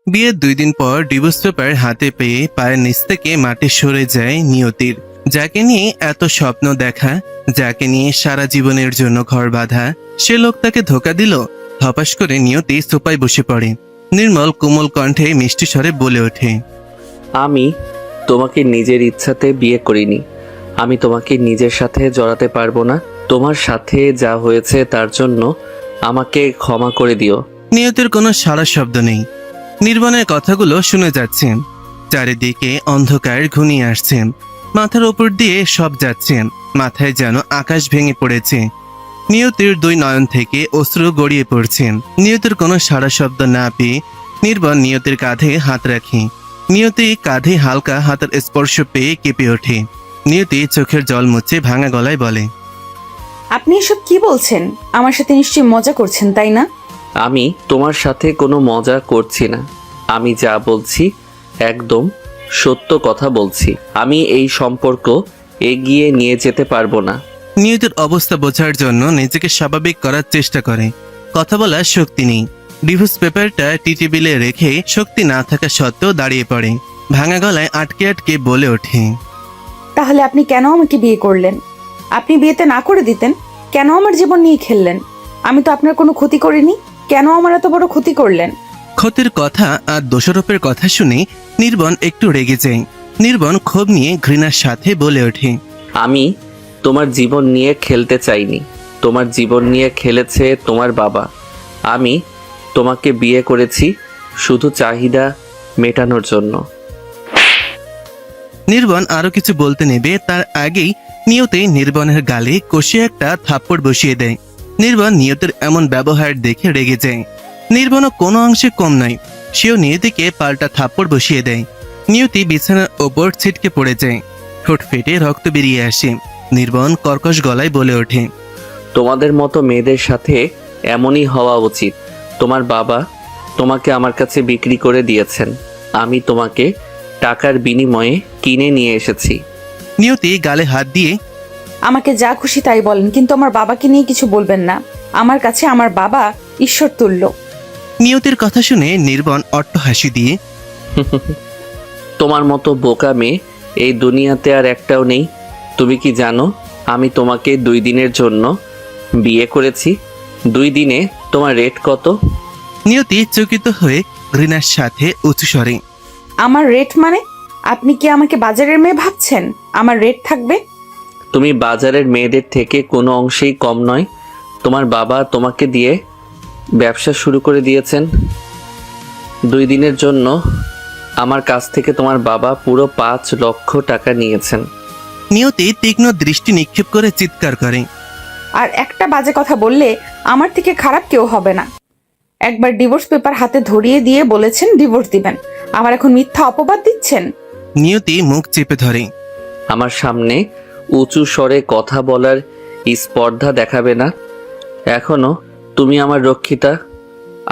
বিয়ের 2 দিন পর ডিভোর্স পেপার হাতে পেয়ে পায়ের নিচ থেকে মাটি সরে যায় নিয়তির। যাকে নিয়ে এত স্বপ্ন দেখা, যাকে নিয়ে সারা জীবনের জন্য ঘর বাঁধা, সে লোক তাকে ধোকা দিল। ধপাস করে নিয়তি সোফায় বসে পড়ে। নির্মল কোমল কণ্ঠে মিষ্টি স্বরে বলে ওঠে, আমি তোমাকে নিজের ইচ্ছাতে বিয়ে করিনি। আমি তোমাকে নিজের সাথে জড়াতে পারবো না। তোমার সাথে যা হয়েছে তার জন্য আমাকে ক্ষমা করে দিও। নিয়তির কোনো সারা শব্দ নেই। নির্বাণের কথাগুলো শুনে যাচ্ছেন। চারিদিকে অন্ধকার ঘনিয়ে আসছে। মাথার ওপর দিয়ে সব যাচ্ছে। মাথায় যেন আকাশ ভেঙে পড়েছে। নিয়তির 2 নয়ন থেকে অশ্রু গড়িয়ে পড়ছে। নিয়তির কোনো সারা শব্দ না পেয়ে নির্বাণ নিয়তির কাঁধে হাত রাখে। নিয়তি কাঁধে হালকা হাতের স্পর্শ পেয়ে কেঁপে ওঠে। নিয়তি চোখের জল মুছে ভাঙা গলায় বলে, আপনি এসব কি বলছেন? আমার সাথে নিশ্চয়ই মজা করছেন, তাই না? আমি তোমার সাথে কোনো মজা করছি না। আমি যা বলছি একদম সত্য কথা বলছি। আমি এই সম্পর্ক এগিয়ে নিয়ে যেতে পারবো না। নিয়তির অবস্থা বোঝার জন্য নিজেকে স্বাভাবিক করার চেষ্টা করে। কথা বলার শক্তি নেই। ডিভোর্স পেপারটা টি টেবিলে রেখে শক্তি না থাকা সত্ত্বেও দাঁড়িয়ে পড়ে। ভাঙা গলায় আটকে আটকে বলে ওঠে, তাহলে আপনি কেন আমাকে বিয়ে করলেন? আপনি বিয়েতে না করে দিতেন, কেন আমার জীবন নিয়ে খেললেন? আমি তো আপনার কোনো ক্ষতি করিনি, কেন আমার এত বড় ক্ষতি করলেন? ক্ষতির কথা আর দোষারোপের কথা শুনে নির্বাণ একটু রেগে যায়। নির্বাণ ক্ষোভ নিয়ে ঘৃণার সাথে বলে ওঠে, আমি তোমার জীবন নিয়ে খেলতে চাইনি। তোমার জীবন নিয়ে খেলেছে তোমার বাবা। আমি তোমাকে বিয়ে করেছি শুধু চাহিদা মেটানোর জন্য। নির্বাণ আরো কিছু বলতে নেবে তার আগেই নিয়তি নির্বাণের গালে কষে একটা থাপ্পড় বসিয়ে দেয়। নির্বাণ নিয়তির এমন ব্যবহার দেখে রেগে যায়। নির্বাণও কোনো অংশে কম নয়। সেও নিয়তিকে পাল্টা থাপ্পড় বসিয়ে দেয়। নিয়তি বিছানার ওপর ছিটকে পড়ে যায়। ঠোঁট ফেটে রক্ত বেরিয়ে আসে। নির্বাণ কর্কশ গলায় বলে ওঠে, তোমাদের মতো মেয়েদের সাথে এমনই হওয়া উচিত। তোমার বাবা তোমাকে আমার কাছে বিক্রি করে দিয়েছেন। আমি তোমাকে টাকার বিনিময়ে কিনে নিয়ে এসেছি। নিয়তি গালে হাত দিয়ে আমাকে যা খুশি তাই বলেন, কিন্তু আমার বাবাকে নিয়ে কিছু বলবেন না। আমার কাছে আমার বাবা ঈশ্বর তুল্য। নিয়তির কথা শুনে নির্বাণ অট্টহাসি দিয়ে, তোমার মতো বোকা মেয়ে এই দুনিয়াতে আর একটাও নেই। তুমি কি জানো আমি তোমাকে 2 দিনের জন্য বিয়ে করেছি? 2 দিনে তোমার রেট কত? নিয়তি চকিত হয়ে ঘৃণার সাথে উঁচু স্বরে, আমার রেট মানে? আপনি কি আমাকে বাজারের মেয়ে ভাবছেন? আমার রেট থাকবে? তুমি বাজারের মেয়েদের থেকে কোনো অংশেই কম নয়। তোমার বাবা তোমাকে দিয়ে ব্যবসা শুরু করে দিয়েছেন। 2 দিনের জন্য আমার কাছ থেকে তোমার বাবা পুরো 5 লক্ষ টাকা নিয়েছেন। নিয়তি তীক্ষ্ণ দৃষ্টি নিক্ষেপ করে চিৎকার করে, আর একটা বাজে কথা বললে আমার থেকে খারাপ কেউ হবে না। একবার ডিভোর্স পেপার হাতে ধরিয়ে দিয়ে বলেছেন ডিভোর্স দিবেন, আমার এখন মিথ্যা অপবাদ দিচ্ছেন। নিয়তি মুখ চেপে ধরে, আমার সামনে উঁচু স্বরে কথা বলার স্পর্ধা দেখাবে না। এখনো তুমি আমার রক্ষিতা।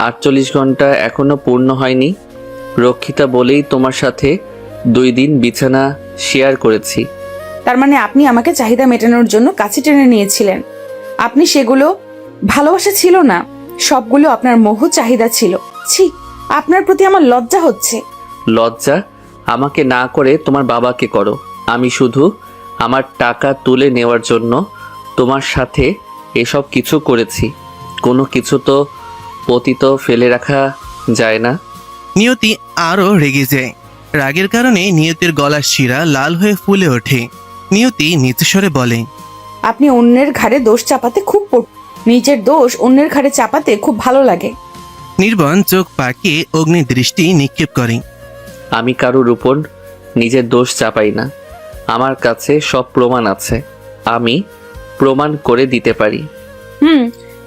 48 ঘন্টা এখনো পূর্ণ হয়নি। রক্ষিতা বলেই তোমার সাথে 2 দিন বিছানা শেয়ার করেছি। তার মানে আপনি আমাকে চাহিদা মেটানোর জন্য কাছে টেনে নিয়েছিলেন। আপনি সেগুলো ভালোবাসা ছিল না, সবগুলো আপনার মোহ চাহিদা ছিল। ছি, আপনার প্রতি আমার লজ্জা হচ্ছে। লজ্জা আমাকে না করে তোমার বাবাকে করো। আমি শুধু আমার টাকা তুলে নেওয়ার জন্য তোমার সাথে এসব কিছু করেছি। কোনো কিছু তো পতিত ফেলে রাখা যায় না। নিয়তি আরো রেগে যায়। রাগের কারণে নিয়তির গলার শিরা লাল হয়ে ফুলে ওঠে। নিয়তি নিচু স্বরে বলে, আপনি অন্যের ঘাড়ে দোষ চাপাতে খুব নিজের দোষ অন্যের ঘাড়ে চাপাতে খুব ভালো লাগে। নির্বাণ চোখ পাকিয়ে অগ্নি দৃষ্টি নিক্ষেপ করে, আমি কারোর উপর নিজের দোষ চাপাই না। আমার কাছে সব প্রমাণ আছে। আমি প্রমাণ করে দিতে পারি।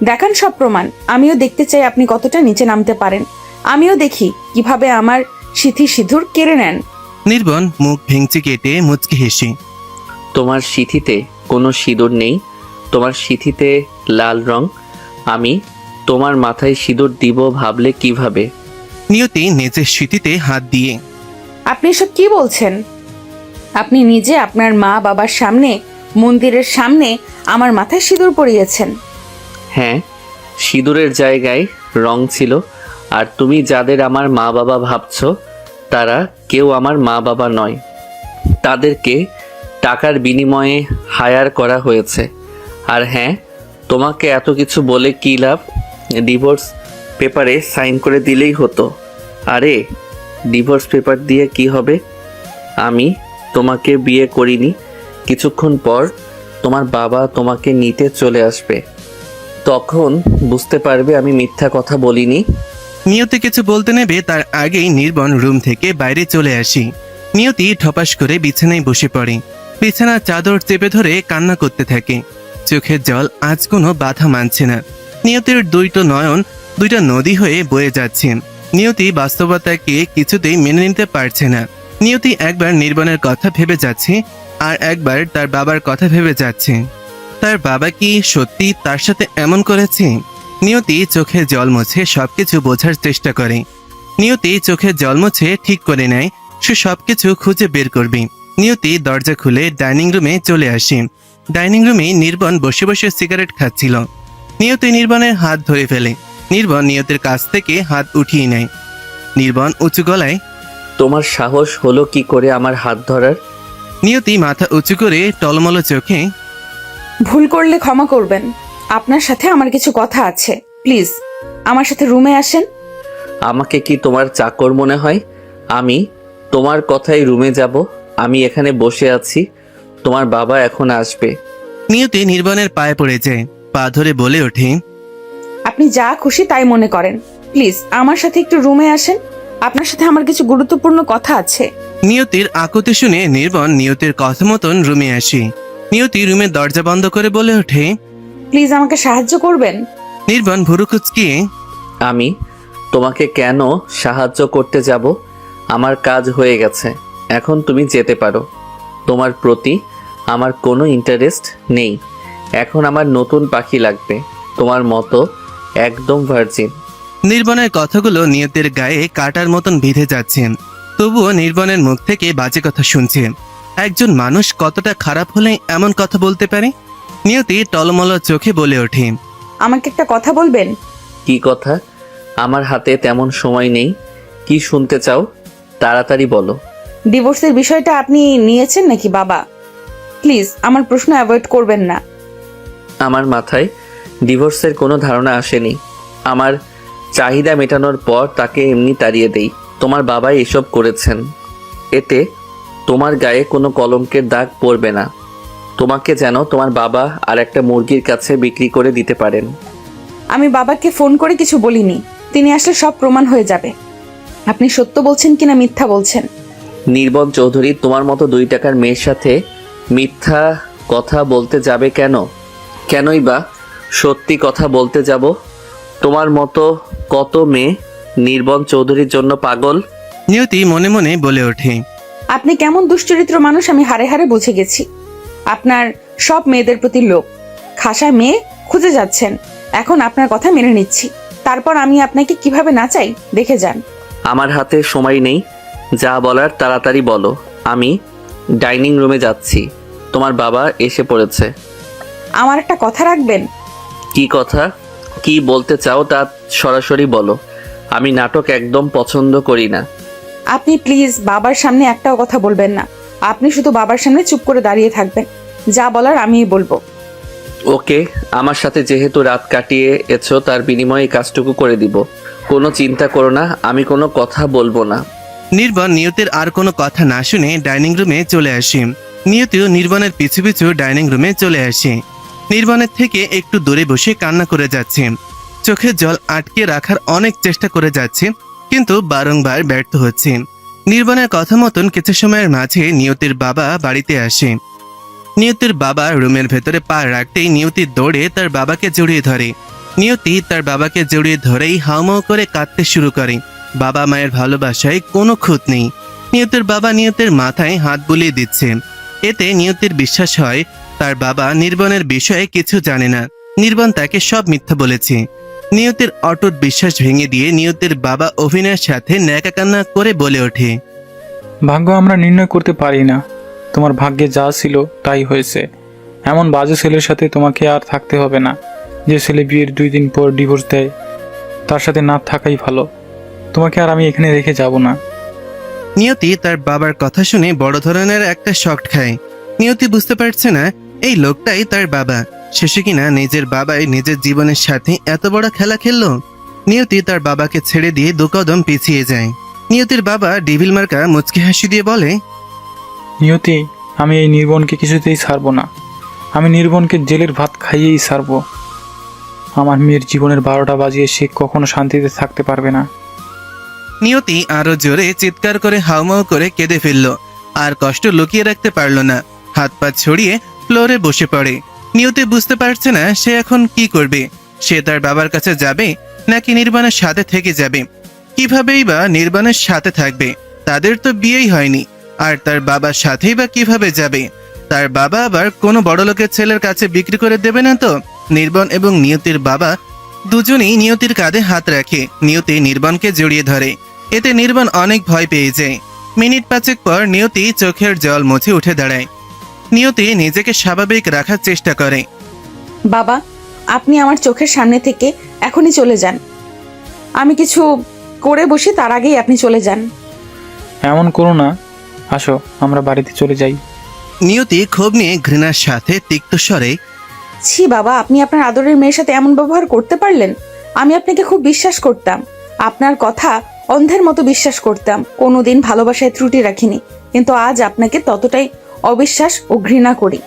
দেখান সব প্রমাণ। আমিও দেখতে চাই আপনি কতটা নিচে নামতে পারেন। আমিও দেখি কিভাবে আমার সিথি সিঁদুর কেড়ে নেন। নির্বাণ মুখ ভেঙচি কেটে মুচকি হেসে, তোমার সিথিতে কোনো সিঁদুর নেই। তোমার সিথিতে লাল রং। আমি তোমার মাথায় সিঁদুর দিব ভাবলে কিভাবে? নিয়তি নিজের স্মৃতিতে হাত দিয়ে, আপনি এসব কি বলছেন? আপনি নিজে আপনার মা বাবার সামনে, মন্দিরের সামনে আমার মাথায় সিঁদুর পরিয়েছেন। হ্যাঁ, সিঁদুরের জায়গায় রং ছিল। আর তুমি যাদের আমার মা বাবা ভাবছো তারা কেউ আমার মা বাবা নয়। তাদেরকে টাকার বিনিময়ে হায়ার করা হয়েছে। আর হ্যাঁ, তোমাকে এত কিছু বলে কী লাভ? ডিভোর্স পেপারে সাইন করে দিলেই হতো। আরে ডিভোর্স পেপার দিয়ে কি হবে? আমি তোমাকে বিয়ে করিনি, কিছুক্ষণ পর তোমার বাবা তোমাকে নিতে চলে আসবে, তখন বুঝতে পারবে আমি মিথ্যা কথা বলিনি। নিয়তি কিছু বলতে নেবে তার আগেই নির্বন রুম থেকে বাইরে চলে আসি। নিয়তি ঠপাস করে বিছানায় বসে পড়ে। বিছানার চাদর চেপে ধরে কান্না করতে থাকে। চোখের জল আজ কোনো বাধা মানছে না। নিয়তির দুইটা নদী হয়ে বয়ে যাচ্ছে। নিয়তি বাস্তবতাকে কিছুতেই মেনে নিতে পারছে না। নিয়তি একবার নির্বনের কথা ভেবে যাচ্ছে, আর একবার তার বাবার কথা ভেবে যাচ্ছে। তার বাবা কি সত্যি তার সাথে এমন করেছে? নিয়তি চোখে জল মুছে সবকিছু বোঝার চেষ্টা করে। নিয়তি চোখে জল মুছে ঠিক করে নেয় সে সবকিছু খুঁজে বের করবে। নিয়তি দরজা খুলে ডাইনিং রুমে চলে আসে। ডাইনিং রুমে নির্বন বসে বসে সিগারেট খাচ্ছিল। নিয়তি নির্বনের হাত ধরে ফেলে। নির্বন নিয়তির কাছ থেকে হাত উঠিয়ে নেয়। নির্বন উঁচু গলায়, তোমার সাহস হলো কি করে আমার হাত ধরার? নিয়তি মাথা উঁচু করে টলমল চোখে, ভুল করলে ক্ষমা করবেন। আপনার সাথে আমার কিছু কথা আছে, প্লিজ আমার সাথে রুমে আসেন। আমাকে কি তোমার চাকর মনে হয়? আমি তোমার কথাই রুমে যাব? আমি এখানে বসে আছি, তোমার বাবা এখন আসবে। নিয়তি নির্বনের পায়ে পড়ে যায়। পা ধরে বলে ওঠে, আপনি যা খুশি তাই মনে করেন, প্লিজ আমার সাথে একটু রুমে আসেন। আপনার সাথে আমার কিছু গুরুত্বপূর্ণ কথা আছে। নিয়তির আকুতি শুনে নির্বন নিয়তির কথা মতন রুমে আসে। নিয়তি রুমের দরজা বন্ধ করে বলে ওঠে, প্লিজ আমাকে সাহায্য করবেন। নির্বন ভুরু কুচকিয়ে, আমি তোমাকে কেন সাহায্য করতে যাব? আমার কাজ হয়ে গেছে, এখন তুমি যেতে পারো। তোমার প্রতি আমার কোনো ইন্টারেস্ট নেই। এখন আমার নতুন পাখি লাগবে, তোমার মতো একদম ভার্জিন। নির্বনের কথাগুলো নিয়তির গায়ে কাটার মতন বিঁধে যাচ্ছে। তবুও নির্বনের মুখ থেকে বাজে কথা শুনছে। একজন মানুষ কতটা খারাপ হলে এমন কথা বলতে পারে? নিয়তি টলমল চোখে বলে ওঠে, আমাকে একটা কথা বলবেন? কি কথা? আমার হাতে তেমন সময় নেই। কি শুনতে চাও? তাড়াতাড়ি বলো। ডিভোর্সের বিষয়টা আপনি নিয়েছেন নাকি বাবা? প্লিজ আমার প্রশ্ন অ্যাভয়েড করবেন না। আমার মাথায় ডিভোর্সের কোনো ধারণা আসেনি। আমার চাহিদা মেটানোর পর তাকে এমনি তাড়িয়ে দেই। তোমার বাবাই এসব করেছেন। এতে তোমার গায়ে কোনো কলঙ্কের দাগ পড়বে না। তোমাকে যেন তোমার বাবা আর একটা মুরগির কাছে বিক্রি করে দিতে পারেন। আমি বাবাকে ফোন করে কিছু বলিনি, তিনি আসলে সব প্রমাণ হয়ে যাবে। আপনি সত্য বলছেন কিনা মিথ্যা বলছেন? নির্বন চৌধুরী তোমার মতো 2 টাকার মেয়ের সাথে মিথ্যা কথা বলতে যাবে কেন? কেনই বা সত্যি কথা বলতে যাব? তোমার মতো কত মেয়ে নির্বন চৌধুরীর জন্য পাগল। নিয়তি মনে মনে বলে ওঠে, আপনি কেমন দুশ্চরিত্র মানুষ আমি হাড়ে হাড়ে বুঝে গেছি। আপনার সব মেয়েদের প্রতি লোভ, খাসা মেয়ে খুঁজে যাচ্ছেন। এখন আপনার কথা মেনে নিচ্ছি, তারপর আমি আপনাকে কিভাবে নাচাই দেখে যান। আমার হাতে সময় নেই, যা বলার তাড়াতাড়ি বলো। আমি ডাইনিং রুমে যাচ্ছি, তোমার বাবা এসে পড়েছে। আমার একটা কথা রাখবেন। কি কথা? কি বলতে চাও তা সরাসরি বলো। আমি নাটক একদম পছন্দ করি না। আপনি প্লিজ বাবার সামনে একটাও কথা বলবেন না। আপনি শুধু বাবার সামনে চুপ করে দাঁড়িয়ে থাকবেন, যা বলার আমিই বলবো। ওকে, আমার সাথে যেহেতু রাত কাটিয়ে এছো তার বিনিময়ে এই কাজটুকু করে দিব। কোনো চিন্তা করো না, আমি কোনো কথা বলবো না। নির্বন নিয়তির আর কোনো কথা না শুনে ডাইনিং রুমে চলে আসে। নিয়তিও নির্বনের পিছু পিছু ডাইনিং রুমে চলে আসে। নির্বনের থেকে একটু দূরে বসে কান্না করে যাচ্ছে। চোখের জল আটকে রাখার অনেক চেষ্টা করে যাচ্ছে, কিন্তু বারংবার ব্যর্থ হচ্ছে। নির্বনের কথা মতন কিছু সময়ের মাঝে নিয়তির বাবা বাড়িতে আসে। নিয়তির বাবা রুমের ভেতরে পা রাখতেই নিয়তি দৌড়ে তার বাবাকে জড়িয়ে ধরে। নিয়তি তার বাবাকে জড়িয়ে ধরেই হাউমাউ করে কাঁদতে শুরু করে। বাবা মায়ের ভালোবাসায় কোনো খুঁত নেই। নিয়তির বাবা নিয়তির মাথায় হাত বুলিয়ে দিচ্ছে। এতে নিয়তির বিশ্বাস হয় তার বাবা নির্বনের বিষয়ে কিছু জানে না। নির্বন তাকে সব মিথ্যা বলেছে। নিয়তির অটুট বিশ্বাস ভেঙে দিয়ে নিয়তির বাবা অভিনয়ের সাথে ন্যাকা কান্না করে বলে ওঠে, ভাগ্য আমরা নির্ণয় করতে পারি না। তোমার ভাগ্যে যা ছিল তাই হয়েছে। এমন বাজে ছেলের সাথে তোমাকে আর থাকতে হবে না। যে ছেলে বিয়ের 2 দিন পর ডিভোর্স দেয়, তার সাথে না থাকাই ভালো। তোমাকে আর আমি এখানে রেখে যাব না। নিয়তি তার বাবার কথা শুনে বড় ধরনের একটা শক খায়। নিয়তি বুঝতে পারছে না এই লোকটাই তার বাবা। শেষে কিনা নিজের বাবাই নিজের জীবনের সাথে এত বড় খেলা খেললো। নিয়তি তার বাবাকে ছেড়ে দিয়ে দু কদম পিছিয়ে যায়। নিয়তির বাবা ডেভিল মার্কা মুচকি হাসি দিয়ে বলে, নিয়তি, আমি এই নির্বনকে কিছুতেই ছাড়বো না। আমি নির্বনকে জেলের ভাত খাইয়েই ছাড়বো। আমার মেয়ের জীবনের 12টা বাজিয়ে সে কখনো শান্তিতে থাকতে পারবে না। নিয়তি আরো জোরে চিৎকার করে হাউমাউ করে কেঁদে ফেলল। আর কষ্ট লুকিয়ে রাখতে পারল না, হাত পা ছড়িয়ে ফ্লোরে বসে পড়ে। নিয়তি বুঝতে পারছে না সে এখন কি করবে। সে তার বাবার কাছে যাবে নাকি নির্বাণের সাথে থেকে যাবে? কিভাবেই বা নির্বাণের সাথে থাকবে? তাদের তো বিয়েই হয়নি। আর তার বাবার সাথেই বা কিভাবে যাবে? তার বাবা আবার কোনো বড়লোকের ছেলের কাছে বিক্রি করে দেবে না তো? নির্বাণ এবং নিয়তির বাবা দুজনেই নিয়তির কাঁধে হাত রাখে। নিয়তি নির্বাণকে জড়িয়ে ধরে। এতে নির্বাণ অনেক ভয় পেয়ে যায়। মিনিট 5 পর নিয়তি চোখের জল মুছে উঠে দাঁড়ায়। নিয়তি নিজেকে স্বাভাবিক রাখার চেষ্টা করে। বাবা, আপনি আমার চোখের সামনে থেকে এখনই চলে যান। আমি কিছু করে বসি, তার আগেই আপনি চলে যান। এমন করো না, আসো আমরা বাড়িতে চলে যাই। নিয়তি ক্ষোভ নিয়ে ঘৃণার সাথে তিক্ত স্বরে, ছি বাবা, আপনি আপনার আদরের মেয়ের সাথে এমন ব্যবহার করতে পারলেন? আমি আপনাকে খুব বিশ্বাস করতাম, আপনার কথা অন্ধের মতো বিশ্বাস করতাম, কোনোদিন ভালোবাসায় ত্রুটি রাখিনি, কিন্তু আজ আপনাকে ততটাই অবিশ্বাস ও ঘৃণা করি।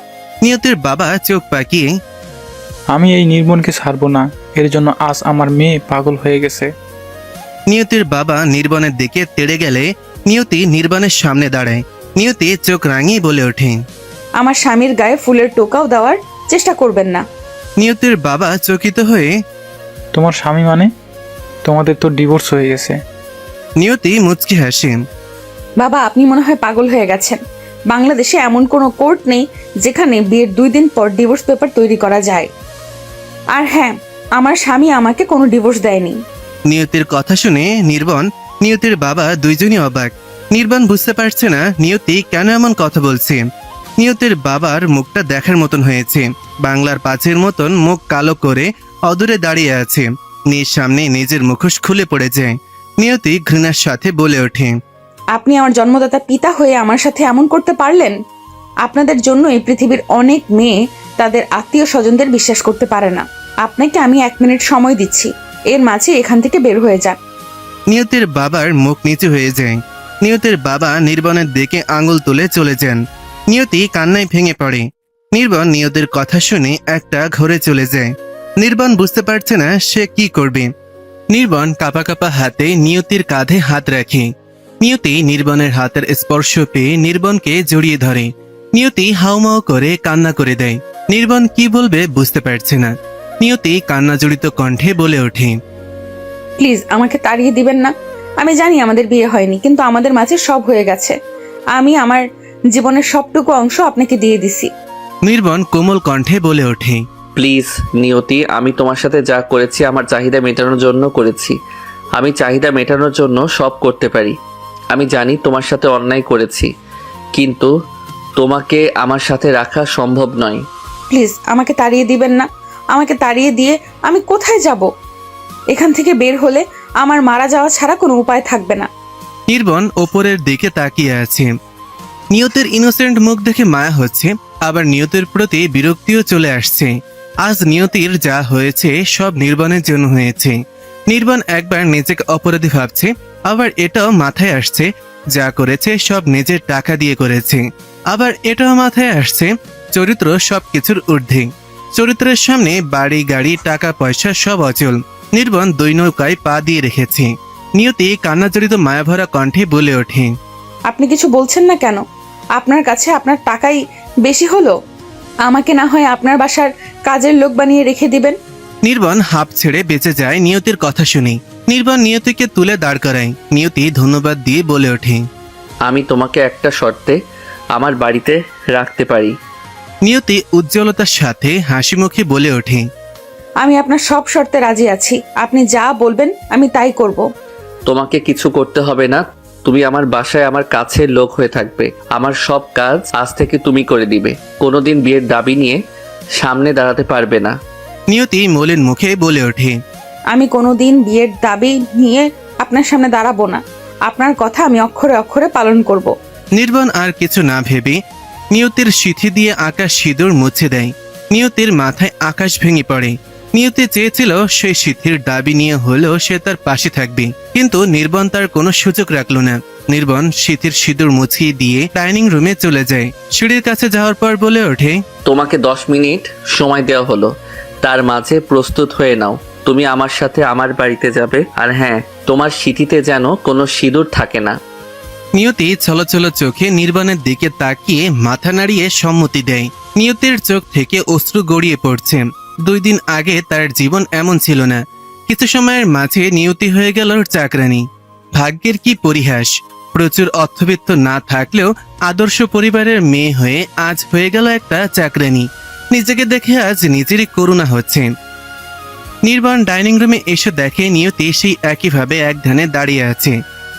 নিয়তির বাবা চোখ পাকিয়ে, আমি এই নির্বনকে ছাড়বো না। এর জন্য আজ আমার মেয়ে পাগল হয়ে গেছে। নিয়তির বাবা নির্বাণের দিকে তেড়ে গেলে নিয়তি নির্বাণের সামনে দাঁড়ায়। নিয়তি চোখ রাঙিয়ে বলে ওঠে, আমার স্বামীর গায়ে ফুলের টোকাও দেওয়ার চেষ্টা করবেন না। নিয়তির বাবা চকিত হয়ে, তোমার স্বামী মানে? তোমাদের তো ডিভোর্স হয়ে গেছে। নিয়তি মুচকি হাসে, বাবা, আপনি মনে হয় পাগল হয়ে গেছেন। বাংলাদেশে এমন কোনো কোর্ট নেই যেখানে বিয়ের 2 দিন পর ডিভোর্স পেপার তৈরি করা যায়। আর হ্যাঁ, আমার স্বামী আমাকে কোনো ডিভোর্স দেয়নি। নিয়তির কথা শুনে নির্বাণ, নিয়তির বাবা দুইজনই অবাক। নির্বাণ বুঝতে পারছে না নিয়তি কেন এমন কথা বলছে। নিয়তির বাবার মুখটা দেখার মতন হয়েছে। বাংলার পাঁচের মতন মুখ কালো করে অদূরে দাঁড়িয়ে আছে। নিজ সামনে নিজের মুখোশ খুলে পড়ে যায়। নিয়তি ঘৃণার সাথে বলে ওঠে, আপনি আমার জন্মদাতা পিতা হয়ে আমার সাথে এমন করতে পারলেন? আপনাদের জন্য এই পৃথিবীর অনেক মেয়ে তাদের আত্মীয় স্বজনদের বিশ্বাস করতে পারে না। আপনাকে আমি 1 মিনিট সময় দিচ্ছি, এর মাঝে এখান থেকে বের হয়ে যান। নিয়তির বাবার মুখ নিচু হয়ে যায়। নিয়তির বাবা নির্বাণের দিকে আঙুল তুলে চলে যান। নিয়তি কান্নায় ভেঙে পড়ে। নির্বাণ নিয়তির কথা শুনে একটা ঘরে চলে যায়। নির্বাণ বুঝতে পারছে না সে কি করবে। নির্বাণ কাঁপা কাঁপা হাতে নিয়তির কাঁধে হাত রাখে। নিয়তি নির্বাণের হাতের স্পর্শ পেয়ে নির্বাণকে জড়িয়ে ধরে। নিয়তি হাউমাউ করে কান্না করে দেয়। নির্বাণ কি বলবে বুঝতে পারছে না। নিয়তি কান্না জড়িত কণ্ঠে বলে ওঠে, প্লিজ আমাকে তাড়িয়ে দিবেন না। আমি জানি আমাদের বিয়ে হয়নি, কিন্তু আমাদের মাঝে সব হয়ে গেছে। আমি আমার জীবনের সবটুকু অংশ আপনাকে দিয়ে দিছি। নির্বাণ কোমল কণ্ঠে বলে ওঠে, প্লিজ নিয়তি, আমি তোমার সাথে যা করেছি আমার চাহিদা মেটানোর জন্য করেছি। আমি চাহিদা মেটানোর জন্য সব করতে পারি। আমি জানি তোমার সাথে অন্যায় করেছি, কিন্তু তোমাকে আমার সাথে রাখা সম্ভব নয়। প্লিজ আমাকে তাড়িয়ে দিবেন না। আমাকে তাড়িয়ে দিয়ে আমি কোথায় যাব? এখান থেকে বের হলে আমার মারা যাওয়া ছাড়া কোনো উপায় থাকবে না। নির্বাণ ওপরের দিকে তাকিয়ে আছে। নিয়তের ইনোসেন্ট মুখ দেখে মায়া হচ্ছে, আবার নিয়তের প্রতি বিরক্তিও চলে আসছে। আজ নিয়তির যা হয়েছে সব নির্বাণের জন্য হয়েছে। নির্বাণ একবার নিজেকে অপরাধী ভাবছে, আবার এটাও মাথায় আসছে যা করেছে সব নিজের টাকা দিয়ে করেছে। আবার এটাও মাথায় আসছে চরিত্র সবকিছুর ঊর্ধ্বে। চরিত্রের সামনে বাড়ি গাড়ি টাকা পয়সা সব অচল। নির্বাণ 2 নৌকায় পা দিয়ে রেখেছে। নিয়তি কান্নাজড়িত মায়াভরা কণ্ঠে বলে ওঠে, আপনি কিছু বলছেন না কেন? আপনার কাছে আপনার টাকাই বেশি হলো? আমাকে না হয় আপনার বাসার কাজের লোক বানিয়ে রেখে দিবেন। নির্বাণ হাঁপ ছেড়ে বেঁচে যায় নিয়তির কথা শুনে। নির্বাণ নিয়তিকে তুলে দাঁড় করায়। নিয়তি ধন্যবাদ দিয়ে বলে ওঠে, আমি তোমাকে একটা শর্তে আমার বাড়িতে রাখতে পারি। নিয়তি উজ্জ্বলতার সাথে হাসি মুখে বলে ওঠে, আমি আপনার সব শর্তে রাজি আছি। আপনি যা বলবেন আমি তাই করব। তোমাকে কিছু করতে হবে না। তুমি আমার বাসায় আমার কাছের লোক হয়ে থাকবে। আমার সব কাজ আজ থেকে তুমি করে দিবে। কোনোদিন বিয়ের দাবি নিয়ে সামনে দাঁড়াতে পারবে না। নিয়তি মলিন মুখে বলে ওঠে, আমি কোনোদিন বিয়ের দাবি নিয়ে আপনার সামনে দাঁড়াবো না। আপনার কথা আমি অক্ষরে অক্ষরে পালন করব। নির্বাণ আর কিছু না ভেবে নিয়তির সিথি দিয়ে আকাশ সিঁদুর মুছে দেয়। নিয়তির মাথায় আকাশ ভেঙে পড়ে। নিয়তি চেয়েছিল সেই সিথির দাবি নিয়ে হলেও সে তার পাশে থাকবে, কিন্তু নির্বাণ তার কোনো সুযোগ রাখলো না। নির্বাণ সিথির সিঁদুর মুছিয়ে দিয়ে ডাইনিং রুমে চলে যায়। সিঁড়ির কাছে যাওয়ার পর বলে ওঠে, তোমাকে 10 মিনিট সময় দেওয়া হলো, তার মাঝে প্রস্তুত হয়ে নাও। তুমি আমার সাথে আমার বাড়িতে যাবে, আর হ্যাঁ, তোমার সিঁথিতে যেন কোনো সিঁদুর থাকে না। নিয়তি ছলছল চোখে নির্বাণের দিকে তাকিয়ে মাথা নাড়িয়ে সম্মতি দেয়। নিয়তির চোখ থেকে অশ্রু গড়িয়ে পড়ছে। 2 দিন আগে তার জীবন এমন ছিল না। কিছু সময়ের মাঝে নিয়তি হয়ে গেল চাকরানী। ভাগ্যের কি পরিহাস! প্রচুর অর্থবিত্ত না থাকলেও আদর্শ পরিবারের মেয়ে হয়ে আজ হয়ে গেল একটা চাকরানী। নিজেকে দেখে আজ নিজেরই করুণা হচ্ছে। নির্বাণ ডাইনিং রুমে এসে দেখে নিয়তি সেই একইভাবে এক ধ্যানে দাঁড়িয়ে আছে।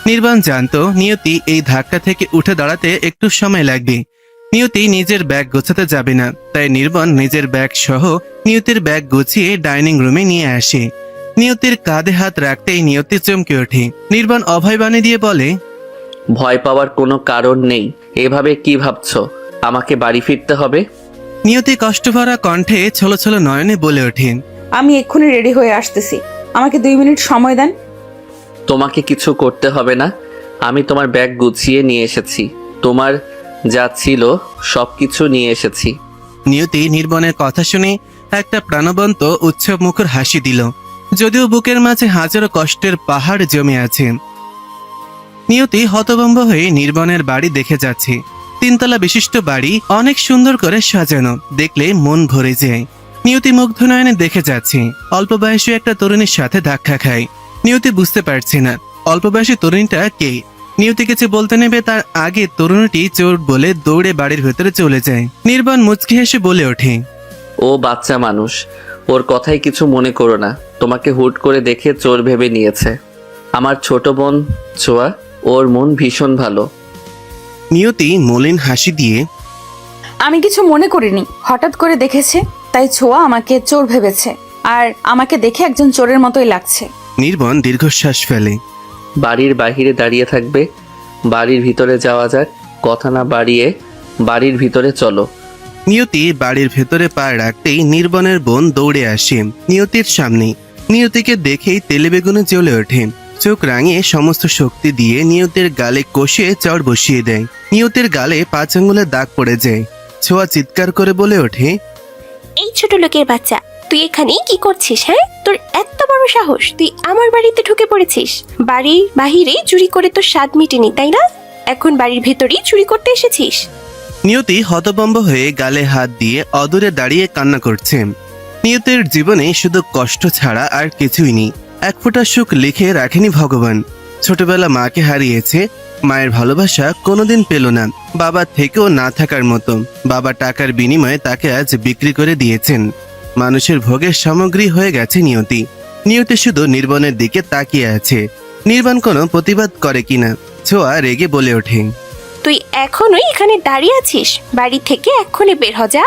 নির্বাণ জানতো নিয়তি এই ধাক্কা থেকে উঠে দাঁড়াতে একটু সময় লাগবে। নিয়তি নিজের ব্যাগ গোছাতে যাবে না, তাই নির্বাণ নিজের ব্যাগ সহ নিয়তির ব্যাগ গুছিয়ে ডাইনিং রুমে নিয়ে আসে। নিয়তির কাঁধে হাত রাখতেই নিয়তি চমকে ওঠে। নির্বাণ অভয় বাণী দিয়ে বলে, ভয় পাওয়ার কোনো কারণ নেই। এভাবে কি ভাবছো আমাকে বাড়ি ফিরতে হবে? নিয়তি কষ্টভরা কণ্ঠে ছলছল নয়নে বলে ওঠে, আমি এক্ষুনি রেডি হয়ে আসতেছি। আমাকে 2 মিনিট সময় দেন। তোমাকে কিছু করতে হবে না, আমি তোমার ব্যাগ গুছিয়ে নিয়ে এসেছি। তোমার যা ছিল সব কিছু নিয়ে এসেছি। নিয়তি নির্বাণের কথা শুনে একটা প্রাণবন্ত উৎসব মুখর হাসি দিল, যদিও বুকের মাঝে হাজারো কষ্টের পাহাড় জমে আছে। নিয়তি হতভম্ব হয়ে নির্বাণের বাড়ি দেখে যাচ্ছে। 3 তলা বিশিষ্ট বাড়ি, অনেক সুন্দর করে সাজানো, দেখলে মন ভরে যায়। নিয়তি মুগ্ধ নয়নে দেখে যাচ্ছে। অল্প বয়সী একটা তরুণীর সাথে ধাক্কা খায়। নিয়তি বুঝতে পারছে না অল্প বয়সী তরুণীটা কে। নিয়তি কিছু বলতে নেবে তার আগে তরুণীটি চোর বলে দৌড়ে বাড়ির ভেতরে চলে যায়। নির্বাণ মুচকি হেসে বলে ওঠে, ও বাচ্চা মানুষ, ওর কথাই কিছু মনে করো না। তোমাকে হুট করে দেখে চোর ভেবে নিয়েছে। আমার ছোট বোন ছোঁয়া, ওর মন ভীষণ ভালো। নিয়তি মলিন হাসি দিয়ে, আমি কিছু মনে করিনি, হঠাৎ করে দেখেছে তাই ছোঁয়া আমাকে চোর ভেবেছে, আর আমাকে দেখে একজন চোরের মতোই লাগছে। নির্বাণ দীর্ঘশ্বাস ফেলে। বাড়ির বাইরে দাঁড়িয়ে থাকবে, বাড়ির ভিতরে যাওয়া যাক। কথা না বাড়িয়ে বাড়ির ভিতরে চলো। নিয়তি বাড়ির ভেতরে পা রাখতেই নির্বাণের বোন দৌড়ে আসে নিয়তির সামনে। নিয়তিকে দেখেই তেলে বেগুনে জ্বলে ওঠে। চোখ রাঙিয়ে সমস্ত শক্তি দিয়ে নিয়তির গালে কষে চড় বসিয়ে দেয়। নিয়তির গালে 5 আঙ্গুলের দাগ পড়ে যায়। ছোঁয়া চিৎকার করে বলে ওঠে, এই ছোট লোকের বাচ্চা, তুই এখানে কি করছিস? হ্যাঁ, তোর এত বড় সাহস, তুই আমার বাড়িতে ঢুকে পড়েছিস। বাড়ির বাহিরে চুরি করে তোর স্বাদ মিটেনি, তাই না? এখন বাড়ির ভেতরেই চুরি করতে এসেছিস। নিয়তি হতভম্ব হয়ে গালে হাত দিয়ে অদূরে দাঁড়িয়ে কান্না করছে। নিয়তির জীবনে শুধু কষ্ট ছাড়া আর কিছুই নেই। 1 ফোঁটা সুখ লিখে রাখেনি ভগবান। ছোটবেলা মাকে হারিয়েছে, মায়ের ভালোবাসা কোনোদিন পেল না। বাবা থেকেও না থাকার মতো। বাবা টাকার বিনিময়ে তাকে আজ বিক্রি করে দিয়েছেন। মানুষের ভোগের সামগ্রী হয়ে গেছে নিয়তি। নিয়তি শুধু নির্বাণের দিকে তাকিয়ে আছে, নির্বাণ কোনো প্রতিবাদ করে কিনা। ছোঁয়া রেগে বলে ওঠে, তুই এখনোই এখানে দাঁড়িয়ে আছিস? বাড়ি থেকে এক্ষুনি বের হ যা।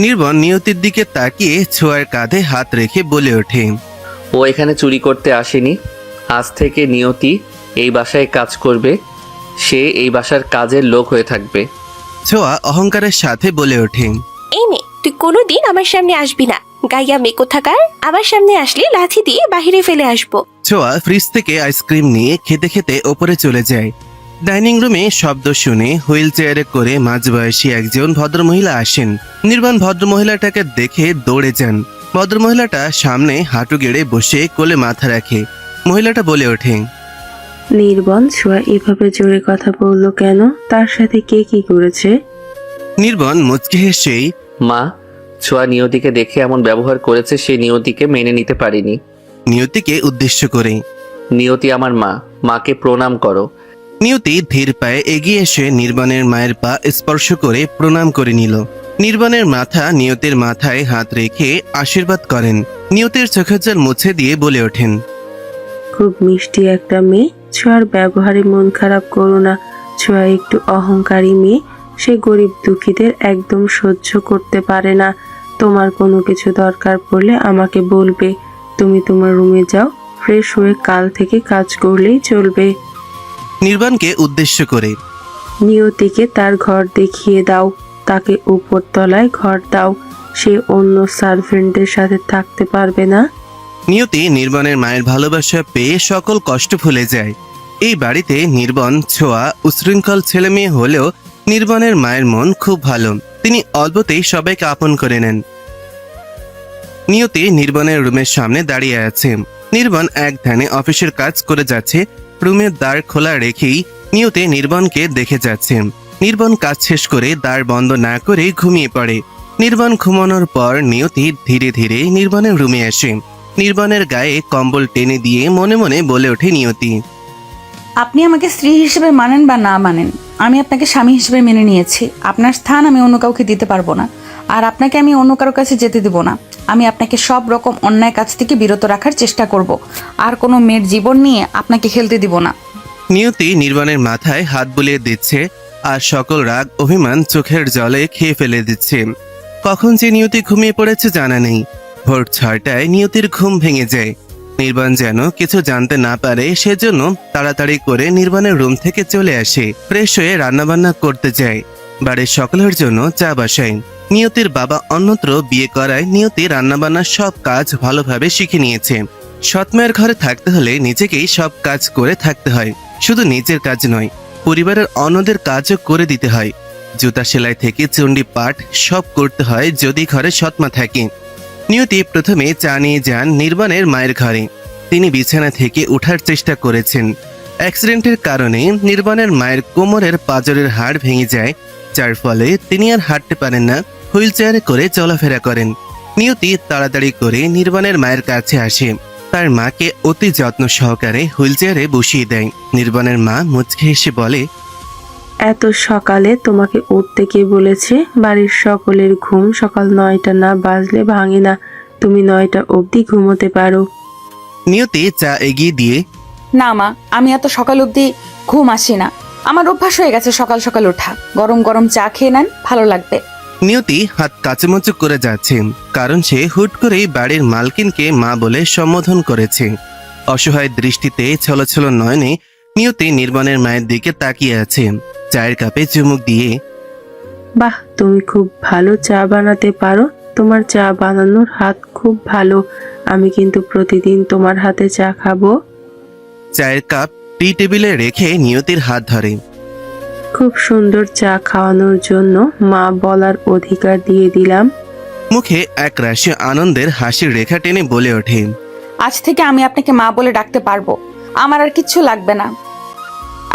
নির্বাণ নিয়তির দিকে তাকিয়ে ছোঁয়ার কাঁধে হাত রেখে বলে ওঠে, ও এখানে চুরি করতে আসেনি। আজ থেকে নিয়তি এই বাসায় কাজ করবে, সে এই বাসার কাজের লোক হয়ে থাকবে। ছোঁয়া অহংকারের সাথে বলে ওঠে, এই নে, তুই কোনোদিন আমার সামনে আসবি না। গাইয়া মেয়ে কোথাকার, আমার সামনে আসলে লাঠি দিয়ে বাহিরে ফেলে আসবো। ছোঁয়া ফ্রিজ থেকে আইসক্রিম নিয়ে খেতে খেতে ওপরে চলে যায়। ডাইনিং রুমে শব্দ শুনে হুইল চেয়ারে করে মাঝবয়সী একজন ভদ্রমহিলা আসেন। নির্বাণ ভদ্রমহিলাটাকে দেখে দৌড়ে যান। ভদ্রমহিলাটা সামনে হাঁটু গেড়ে বসে কোলে মাথা রাখে। মহিলাটা বলে ওঠে, নির্বাণ, ছোঁয়া এভাবে জোরে কথা বললো কেন? তার সাথে কে কি করেছে? নির্বাণ মুচকি হেসেই, মা, ছোঁয়া নিয়তিকে দেখে এমন ব্যবহার করেছে, সে নিয়তিকে মেনে নিতে পারেনি। নিয়তিকে উদ্দেশ্য করে, নিয়তি আমার মা, মাকে প্রণাম করো। নিয়তি ধীর পায়ে এগিয়ে এসে নির্বাণের মায়ের পা স্পর্শ করে প্রণাম করে নিল। নির্বাণের মাথা নিয়তির মাথায় হাত রেখে আশীর্বাদ করেন। নিয়তির চোখের জল মুছে দিয়ে বলে ওঠেন, খুব মিষ্টি একটা মেয়ে। ছোঁয়ার ব্যবহারে মন খারাপ করো না। ছোঁয়া একটু অহংকারী মেয়ে, সে গরিব দুঃখীদের একদম সহ্য করতে পারে না। তোমার কোনো কিছু দরকার পড়লে আমাকে বলবে। তুমি তোমার রুমে যাও, ফ্রেশ হয়ে কাল থেকে কাজ করলেই চলবে। নির্বাণকে উদ্দেশ্য করে। নিয়তিকে তার ঘর দেখিয়ে দাও, তাকে উপরতলায় ঘর দাও, সে অন্য সার্ভেন্টদের সাথে থাকতে পারবে না। নিয়তি নির্বাণের মায়ের ভালোবাসা পেয়ে সকল কষ্ট ভুলে যায়। এই বাড়িতে নির্বাণ ছোঁয়া উশৃঙ্খল ছেলে মেয়ে হলেও নির্বাণের মায়ের মন খুব ভালো, তিনি অল্পতেই সবাইকে আপন করে নেন। নিয়তি নির্বাণের রুমের সামনে দাঁড়িয়ে আছে। নির্বাণ এক ধ্যানে অফিসের কাজ করে যাচ্ছে। রুমের দ্বার খোলা রেখেই নিয়তি নির্বাণকে দেখে যাচ্ছে। নির্বাণ কাজ শেষ করে দ্বার বন্ধ না করে ঘুমিয়ে পড়ে। নির্বাণ ঘুমানোর পর নিয়তি ধীরে ধীরে নির্বাণের রুমে আসে। নির্বাণের গায়ে কম্বল টেনে দিয়ে মনে মনে বলে ওঠে নিয়তি, আপনি আমাকে স্ত্রী হিসেবে মানেন বা না মানেন, আমি আপনাকে স্বামী হিসেবে মেনে নিয়েছি। আপনার স্থান আমি অন্য কাউকে দিতে পারবো না, আর আপনাকে আমি অন্য কারো কাছে যেতে দেব না। আমি আপনাকে সব রকম অন্যায় কাজ থেকে বিরত রাখার চেষ্টা করব, আর কোনো মেয়ের জীবন নিয়ে আপনাকে খেলতে দিব না। নিয়তি নির্বাণের মাথায় হাত বুলিয়ে দিচ্ছে আর সকল রাগ অভিমান চোখের জলে খেয়ে ফেলে দিচ্ছে। কখন যে নিয়তি ঘুমিয়ে পড়েছে জানা নেই। ভোর 6টায় নিয়তির ঘুম ভেঙে যায়। নির্বাণ যেন কিছু জানতে না পারে সেজন্য তাড়াতাড়ি করে নির্বাণের রুম থেকে চলে আসে। ফ্রেশ হয়ে রান্নাবান্না করতে যায়। বাড়ির সকলের জন্য চা বসায়। নিয়তির বাবা অন্যত্র বিয়ে করায় নিয়তি রান্নাবান্নার সব কাজ ভালোভাবে শিখে নিয়েছে। সৎমায়ের ঘরে থাকতে হলে নিজেকেই সব কাজ করে থাকতে হয়। শুধু নিজের কাজ নয়, পরিবারের অন্যদের কাজও করে দিতে হয়। জুতা সেলাই থেকে চণ্ডী পাঠ সব করতে হয় যদি ঘরে সৎমা থাকে। নিয়তি প্রথমে চা নিয়ে যান নির্বাণের মায়ের ঘরে। তিনি বিছানা থেকে ওঠার চেষ্টা করেছেন। অ্যাক্সিডেন্টের কারণে নির্বাণের মায়ের কোমরের পাঁজরের হাড় ভেঙে যায়, যার ফলে তিনি আর হাঁটতে পারেন না, হুইল চেয়ারে করে চলাফেরা করেন। নিয়তি তাড়াতাড়ি করে নির্বাণের মায়ের কাছে আসে। তার মাকে অতি যত্ন সহকারে হুইল চেয়ারে বসিয়ে দেয়। নির্বাণের মা মুচকে হেসে বলে, এত সকালে তোমাকে উঠতে কে বলেছে? বাড়ির সকলের ঘুম সকাল 9টা না বাজলে ভাঙে না, তুমি 9টা অবধি ঘুমোতে পারো। নিয়তি চা এগিয়ে দিয়ে, না মা, আমি এত সকাল অবধি ঘুম আসি না, আমার অভ্যাস হয়ে গেছে সকাল সকাল ওঠা। গরম গরম চা খেয়ে নেন, ভালো লাগবে। নিয়তি হাত কাচুমাচু করে যাচ্ছে, কারণ সে হুট করেই বাড়ির মালকিনকে মা বলে সম্বোধন করেছে। অসহায় দৃষ্টিতে ছলছল নয়নে নিয়তি নির্বাণের মায়ের দিকে তাকিয়ে আছে। চায়ের কাপে চুমুক দিয়ে, বাহ, তুমি খুব ভালো চা বানাতে পারো, তোমার চা বানানোর হাত খুব ভালো, আমি কিন্তু প্রতিদিন তোমার হাতে চা খাবো। চায়ের কাপ টি টেবিলে রেখে নিয়তির হাত ধরে। খুব সুন্দর চা খাওয়ানোর জন্য মা বলার অধিকার দিয়ে দিলাম। মুখে এক রাশি আনন্দের হাসির রেখা টেনে বলে ওঠে, আজ থেকে আমি আপনাকে মা বলে ডাকতে পারবো, আমার আর কিচ্ছু লাগবে না।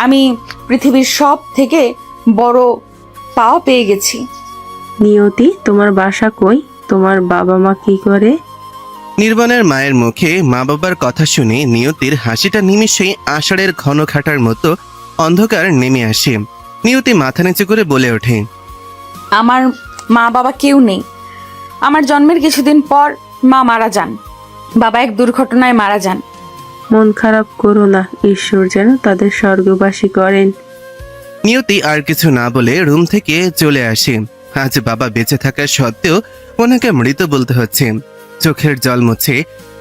আমি পৃথিবীর সব থেকে বড় পাওয়া পেয়ে গেছি। নিয়তি, তোমার বাসা কই? তোমার বাবা মা কি করে? নির্বাণের মায়ের মুখে মা বাবার কথা শুনে নিয়তির হাসিটা নিমিষেই আষাঢ়ের ঘন ঘাটার মতো অন্ধকার নেমে আসে। নিয়তি মাথা নিচু করে বলে ওঠে, আমার মা বাবা কেউ নেই। আমার জন্মের কিছুদিন পর মা মারা যান, বাবা এক দুর্ঘটনায় মারা যান। মন খারাপ করো না, ঈশ্বর যেন তাদের স্বর্গবাসী করেন। নিয়তি আর কিছু না বলে রুম থেকে চলে আসে। আজ বাবা বেঁচে থাকা সত্ত্বেও ওনাকে মৃত বলতে হচ্ছে। চোখের জল মুছে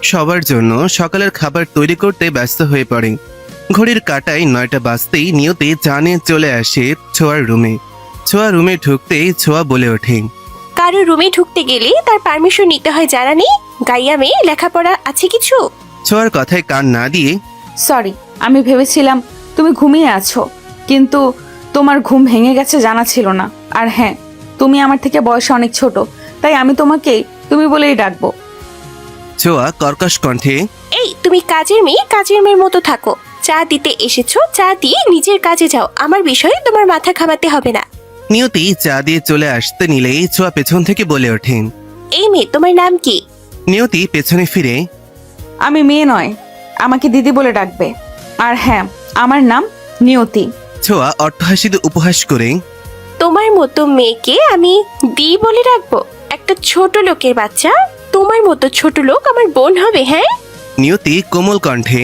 সবার জন্য সকালের খাবার তৈরি করতে ব্যস্ত হয়ে পড়ে। ঘড়ির কাঁটায় 9টা বাজতেই নিয়তি চা নিয়ে চলে আসে ছোঁয়ার রুমে। ছোঁয়া রুমে ঢুকতেই ছোঁয়া বলে ওঠে, কারো রুমে ঢুকতে গেলে তার পারমিশন নিতে হয় জানা নেই? গাইয়া মেয়ে, লেখাপড়া আছে কিছু? ছোঁয়ার কথায় কান না দিয়ে, সরি, আমি ভেবেছিলাম তুমি ঘুমিয়ে আছো, কিন্তু তোমার ঘুম ভেঙে গেছে জানা ছিল না। আর হ্যাঁ, তুমি আমার থেকে বয়সে অনেক ছোট, তাই আমি তোমাকে তুমি বলেই ডাকবো। ছোঁয়া কর্কশ কণ্ঠে, এই, তুমি কাজের মেয়ের মতো থাকো। চা দিতে এসেছো, চা দিয়ে নিজের কাজে যাও, আমার বিষয়ে তোমার মাথা ঘামাতে হবে না। নিয়তি চা দিয়ে চলে আসতে নিলেই ছোঁয়া পেছন থেকে বলে ওঠে। এই মেয়ে, তোমার নাম কি? নিয়তি পেছনে ফিরে, আমি মেয়ে নয়, আমাকে দিদি বলে ডাকবে। আর হ্যাঁ, আমার নাম নিয়তি। ছোঁয়া অট্টহাসিতে উপহাস করে, তোমার মতো মেয়েকে আমি দি বলে রাখবো? একটা ছোট লোকের বাচ্চা। তোমার মতো ছোট লোক আমার বোন হবে? হ্যাঁ। নিয়তি কোমল কণ্ঠে,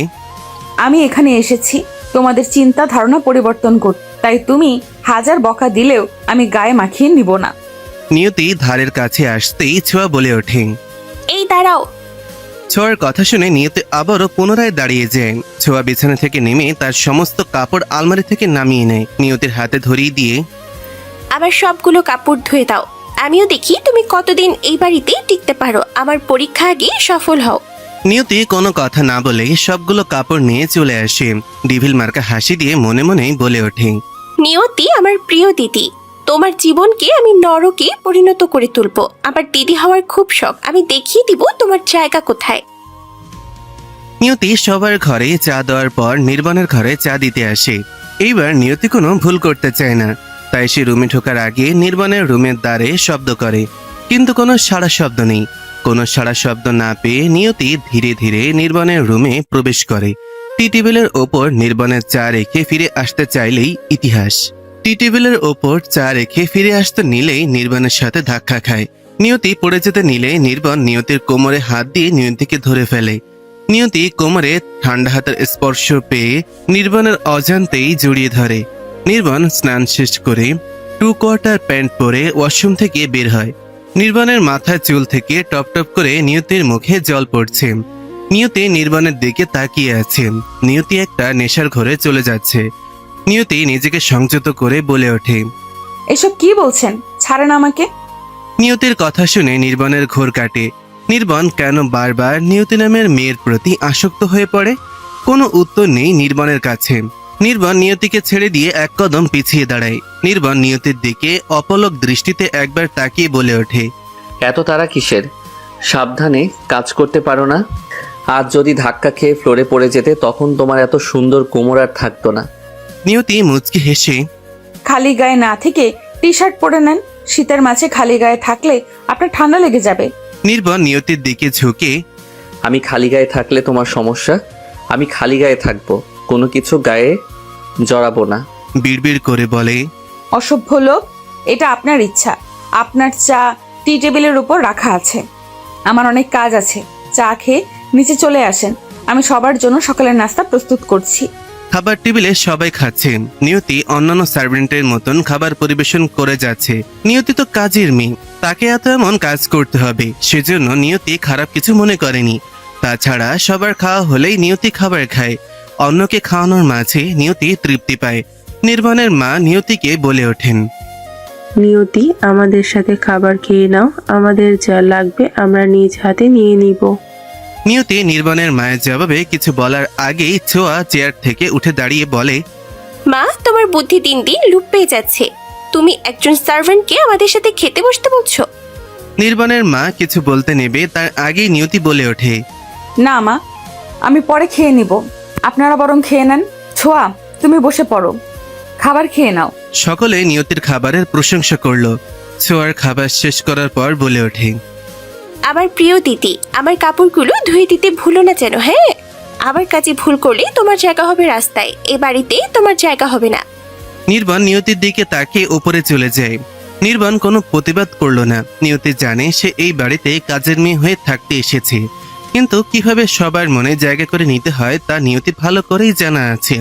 আমি এখানে এসেছি তোমাদের চিন্তা ধারণা পরিবর্তন করতে, তাই তুমি হাজার বকা দিলেও আমি গায়ে মাখিয়ে নিব না। নিয়তি ধারের কাছে আসতেই ছোঁয়া বলে ওঠে, এই দাঁড়াও। ছোঁয়ার কথা শুনে নিয়তি আবারও পুনরায় দাঁড়িয়ে যায়। ছোঁয়া বিছানা থেকে নেমে তার সমস্ত কাপড় আলমারি থেকে নামিয়ে নেয়, নিয়তির হাতে ধরিয়ে দিয়ে আমার সবগুলো কাপড় ধুয়ে দাও। আমিও দেখি তুমি কতদিন এই বাড়িতে টিকতে পারো। আমার পরীক্ষা আগে সফল হও। নিয়তি কোনো কথা না বলে সবগুলো কাপড় নিয়ে চলে আসে। ডিভিল মার্কা হাসি দিয়ে মনে মনে বলে ওঠে, নিয়তি আমার প্রিয় দিদি, তোমার জীবনকে আমি নরকে পরিণত করে তুলবো। আমার দিদি হওয়ার খুব শখ, আমি দেখিয়ে দিব তোমার জায়গা কোথায়। নিয়তি সবার ঘরে চা দেওয়ার পর নির্বাণের ঘরে চা দিতে আসে। এইবার নিয়তি কোনো ভুল করতে চায় না, তাই সে রুমে ঢোকার আগে নির্বাণের রুমের দ্বারে শব্দ করে, কিন্তু কোনো সাড়া শব্দ নেই। কোনো সাড়া শব্দ না পেয়ে নিয়তি ধীরে ধীরে নির্বাণের রুমে প্রবেশ করে। টি টেবিলের ওপর নির্বাণের চা রেখে ফিরে আসতে চাইলেই ইতিহাস। টি টেবিলের ওপর চা রেখে ফিরে আসতে নিলেই নির্বাণের সাথে ধাক্কা খায়। নিয়তি পড়ে যেতে নিলে নির্বাণ নিয়তির কোমরে হাত দিয়ে নিয়তিকে ধরে ফেলে। নিয়তি কোমরে ঠান্ডা হাতের স্পর্শ পেয়ে নির্বাণের অজান্তেই জড়িয়ে ধরে। নির্বাণ স্নান শেষ করে 2 কোয়ার্টার প্যান্ট পরে ওয়াশরুম থেকে বের হয়। নির্বাণের মাথার চুল থেকে টপ টপ করে নিয়তির মুখে জল পড়ছে। নিয়তি নির্বাণের দিকে তাকিয়ে আছে। নিয়তি একটা নেশার ঘরে চলে যাচ্ছে। নিয়তি নিজেকে সংযত করে বলে ওঠে, এসব কি বলছেন? ছাড়েন আমাকে। নিয়তির কথা শুনে নির্বাণের ঘোর কাটে। নির্বাণ কেন বারবার নিয়তি নামের মেয়ের প্রতি আসক্ত হয়ে পড়ে? কোনো উত্তর নেই নির্বাণের কাছে। নির্বাণ নিয়তিকে ছেড়ে দিয়ে এক কদম পিছিয়ে দাঁড়ায়। নির্বাণ নিয়তির দিকে অপলক দৃষ্টিতে একবার তাকিয়ে বলে ওঠে, এত তারা কিসের? সাবধানে কাজ করতে পারো না? আজ যদি ধাক্কা খেয়ে ফ্লোরে পড়ে যেতে, তখন তোমার এত সুন্দর কোমর আর থাকতো না। নিয়তি মুচকি হেসে খালি গায়ে না থেকে টি শার্ট পরে নেন। শীতের মাঝে খালি গায়ে থাকলে আপনার ঠান্ডা লেগে যাবে। নির্বাণ নিয়তির দিকে ঝুঁকে আমি খালি গায়ে থাকলে তোমার সমস্যা? আমি খালি গায়ে থাকবো, কোনো কিছু গায়ে জড়াবো না। বিড়বিড় করে বলে, অসভ্য লোক, এটা আপনার ইচ্ছা। আপনার চা টি টেবিলের উপর রাখা আছে। আমার অনেক কাজ আছে। চা খেয়ে নিচে চলে আসেন, আমি সবার জন্য সকালের নাস্তা প্রস্তুত করছি। খাবার টেবিলে সবাই খাচ্ছে। নিয়তি অন্যান্য সার্ভেন্টের মতন খাবার পরিবেশন করে যাচ্ছে। নিয়তি তো কাজের মেয়ে, তাকে এত এমন কাজ করতে হবে, সেজন্য নিয়তি খারাপ কিছু মনে করেনি। তাছাড়া সবার খাওয়া হলেই নিয়তি খাবার খায়। অন্যকে খাওয়ানোর মাঝে নিয়তি তৃপ্তি পায়। নির্বাণের মা নিয়তিকে বলে ওঠেন, নিয়তি, আমাদের সাথে খাবার খেয়ে নাও। আমাদের যা লাগবে আমরা নিজ হাতে নিয়ে নিব। নিয়তি নির্বাণের মায়ের জবাবে কিছু বলার আগেই ছোঁয়া চেয়ার থেকে উঠে দাঁড়িয়ে বলে, মা, তোমার বুদ্ধি দিন দিন লুপ পেয়ে যাচ্ছে। তুমি একজন সার্ভেন্টকে আমাদের সাথে খেতে বসতে বলছো? নির্বাণের মা কিছু বলতে নেবে তার আগেই নিয়তি বলে ওঠে, না মা, আমি পরে খেয়ে নিব। আপনারা বরং খেয়ে নেন। ছোঁয়া, তুমি বসে পড়ো, খাবার খেয়ে নাও। সকলে নিয়তির খাবারের প্রশংসা করলো। ছোঁয়ার খাবার শেষ করার পর বলে ওঠে, আমার প্রিয় দিদি, আমার কাপড়গুলো ধুয়ে দিতে ভুলো না যেন, হ্যাঁ? আমার কাজে ভুল করলে তোমার জায়গা হবে রাস্তায়, এ বাড়িতে তোমার জায়গা হবে না। নির্বাণ নিয়তির দিকে তাকিয়ে উপরে চলে যায়। নির্বাণ কোনো প্রতিবাদ করলো না। নিয়তি জানে সে এই বাড়িতে কাজের মেয়ে হয়ে থাকতে এসেছে, কিন্তু কিভাবে সবার মনে জায়গা করে নিতে হয় তা নিয়তি ভালো করেই জানা আছে।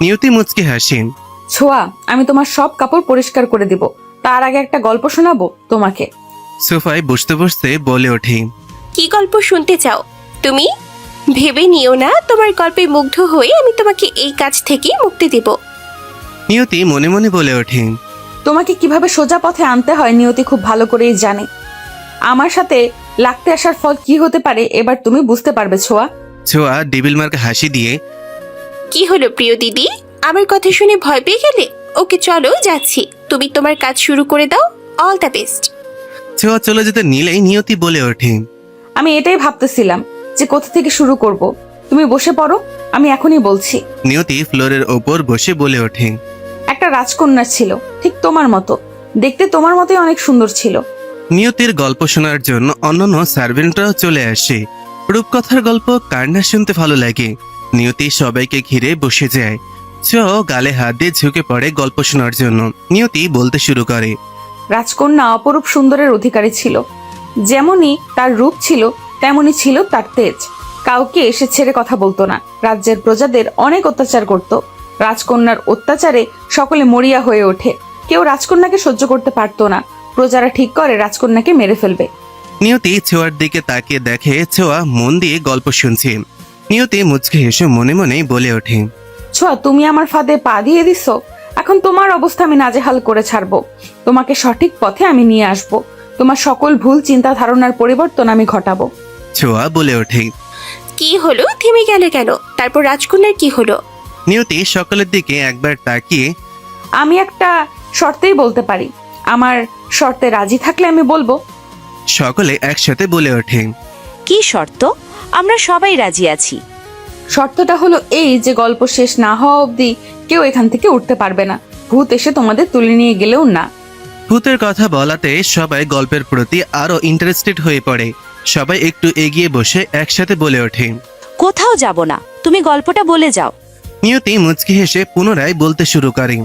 নিয়তি মুচকি হাসেন। ছোঁয়া, আমি তোমার সব কাপড় পরিষ্কার করে দিব। তার আগে একটা গল্প শোনাবো তোমাকে। সোফায় বসতে বসতে বলে ওঠে, কি গল্প শুনতে চাও তুমি? ভেবে নিও না তোমার গল্পে মুগ্ধ হয়ে আমি তোমাকে এই কাজ থেকে মুক্তি দেব। নিয়তি মনে মনে বলে ওঠে, তোমাকে কিভাবে সোজা পথে আনতে হয় নিয়তি খুব ভালো করেই জানে। আমার সাথে লাগতে আসার ফল কি হতে পারে এবার তুমি বুঝতে পারবে ছোঁয়া। ছোঁয়া ডেবিল মার্কা হাসি দিয়ে কি হলো প্রিয় দিদি, আমার কথা শুনে ভয় পেয়ে গেলে? ওকে চলো, যাচ্ছি। তুমি তোমার কাজ শুরু করে দাও। All the best. ছোঁয়া চলে যেতে নিলেই নিয়তি বলে ওঠে, আমি এটাই ভাবতেছিলাম যে কোথা থেকে শুরু করব। তুমি বসে পড়ো, আমি এখনই বলছি। নিয়তি ফ্লোরের ওপর বসে বলে ওঠে, একটা রাজকন্যা ছিল, ঠিক তোমার মতো দেখতে, তোমার মতোই অনেক সুন্দর ছিল। নিয়তির গল্প শোনার জন্য অন্যান্য সার্ভেন্টরাও চলে আসে। রূপকথার গল্প কার না শুনতে ভালো লাগে। নিয়তি সবাইকে ঘিরে বসে যায়। ছোঁয়া গালে হাত দিয়ে ঝুঁকে পড়ে গল্প শোনার জন্য। নিয়তি বলতে শুরু করে, রাজকন্যা অপরূপ সুন্দরের অধিকারী ছিল। যেমনই তার রূপ ছিল তেমনই ছিল তার তেজ। কাউকে এসে ছেড়ে কথা বলতো না। রাজ্যের প্রজাদের অনেক অত্যাচার করত। রাজকন্যার অত্যাচারে সকলে মরিয়া হয়ে ওঠে। কেউ রাজকন্যাকে সহ্য করতে পারতো না। প্রজারা ঠিক করে রাজকন্যাকে মেরে ফেলবে। নিয়তি ছোঁয়ার দিকে তাকিয়ে দেখে ছোঁয়া মন দিয়ে গল্প শুনছে। নিয়তি মুচকে হেসে মনে মনে বলে ওঠে, ছোঁয়া, তুমি আমার ফাঁদে পা দিয়ে দিছো। এখন তোমার অবস্থা আমি নাজেহাল করে ছাড়বো। তোমাকে সঠিক পথে আমি নিয়ে আসবো। তোমার সকল ভুল চিন্তা ধারণার পরিবর্তন আমি ঘটাবো। ছোঁয়া বলে ওঠে। কি হলো, থেমে গেলে কেন? তারপর রাজকন্যার কি হলো? নিয়তি সকলের দিকে একবার তাকিয়ে আমি একটা শর্তেই বলতে পারি। আমার শর্তে রাজি থাকলে আমি বলবো। সকলে একসাথে বলে ওঠে। কি শর্ত? আমরা সবাই রাজি আছি। শর্তটা হলো এই যে গল্প শেষ না হওয়া অবধি কেউ এখান থেকে উঠতে পারবে না। ভূত এসে তোমাদের তুলে নিয়ে গেলেও না। ভূতের কথা বলাতে সবাই গল্পের প্রতি আরো ইন্টারেস্টেড হয়ে পড়ে। সবাই একটু এগিয়ে বসে একসাথে বলে ওঠে। কোথাও যাব না, তুমি গল্পটা বলে যাও। নিয়তি মুচকি হেসে পুনরায় বলতে শুরু করে।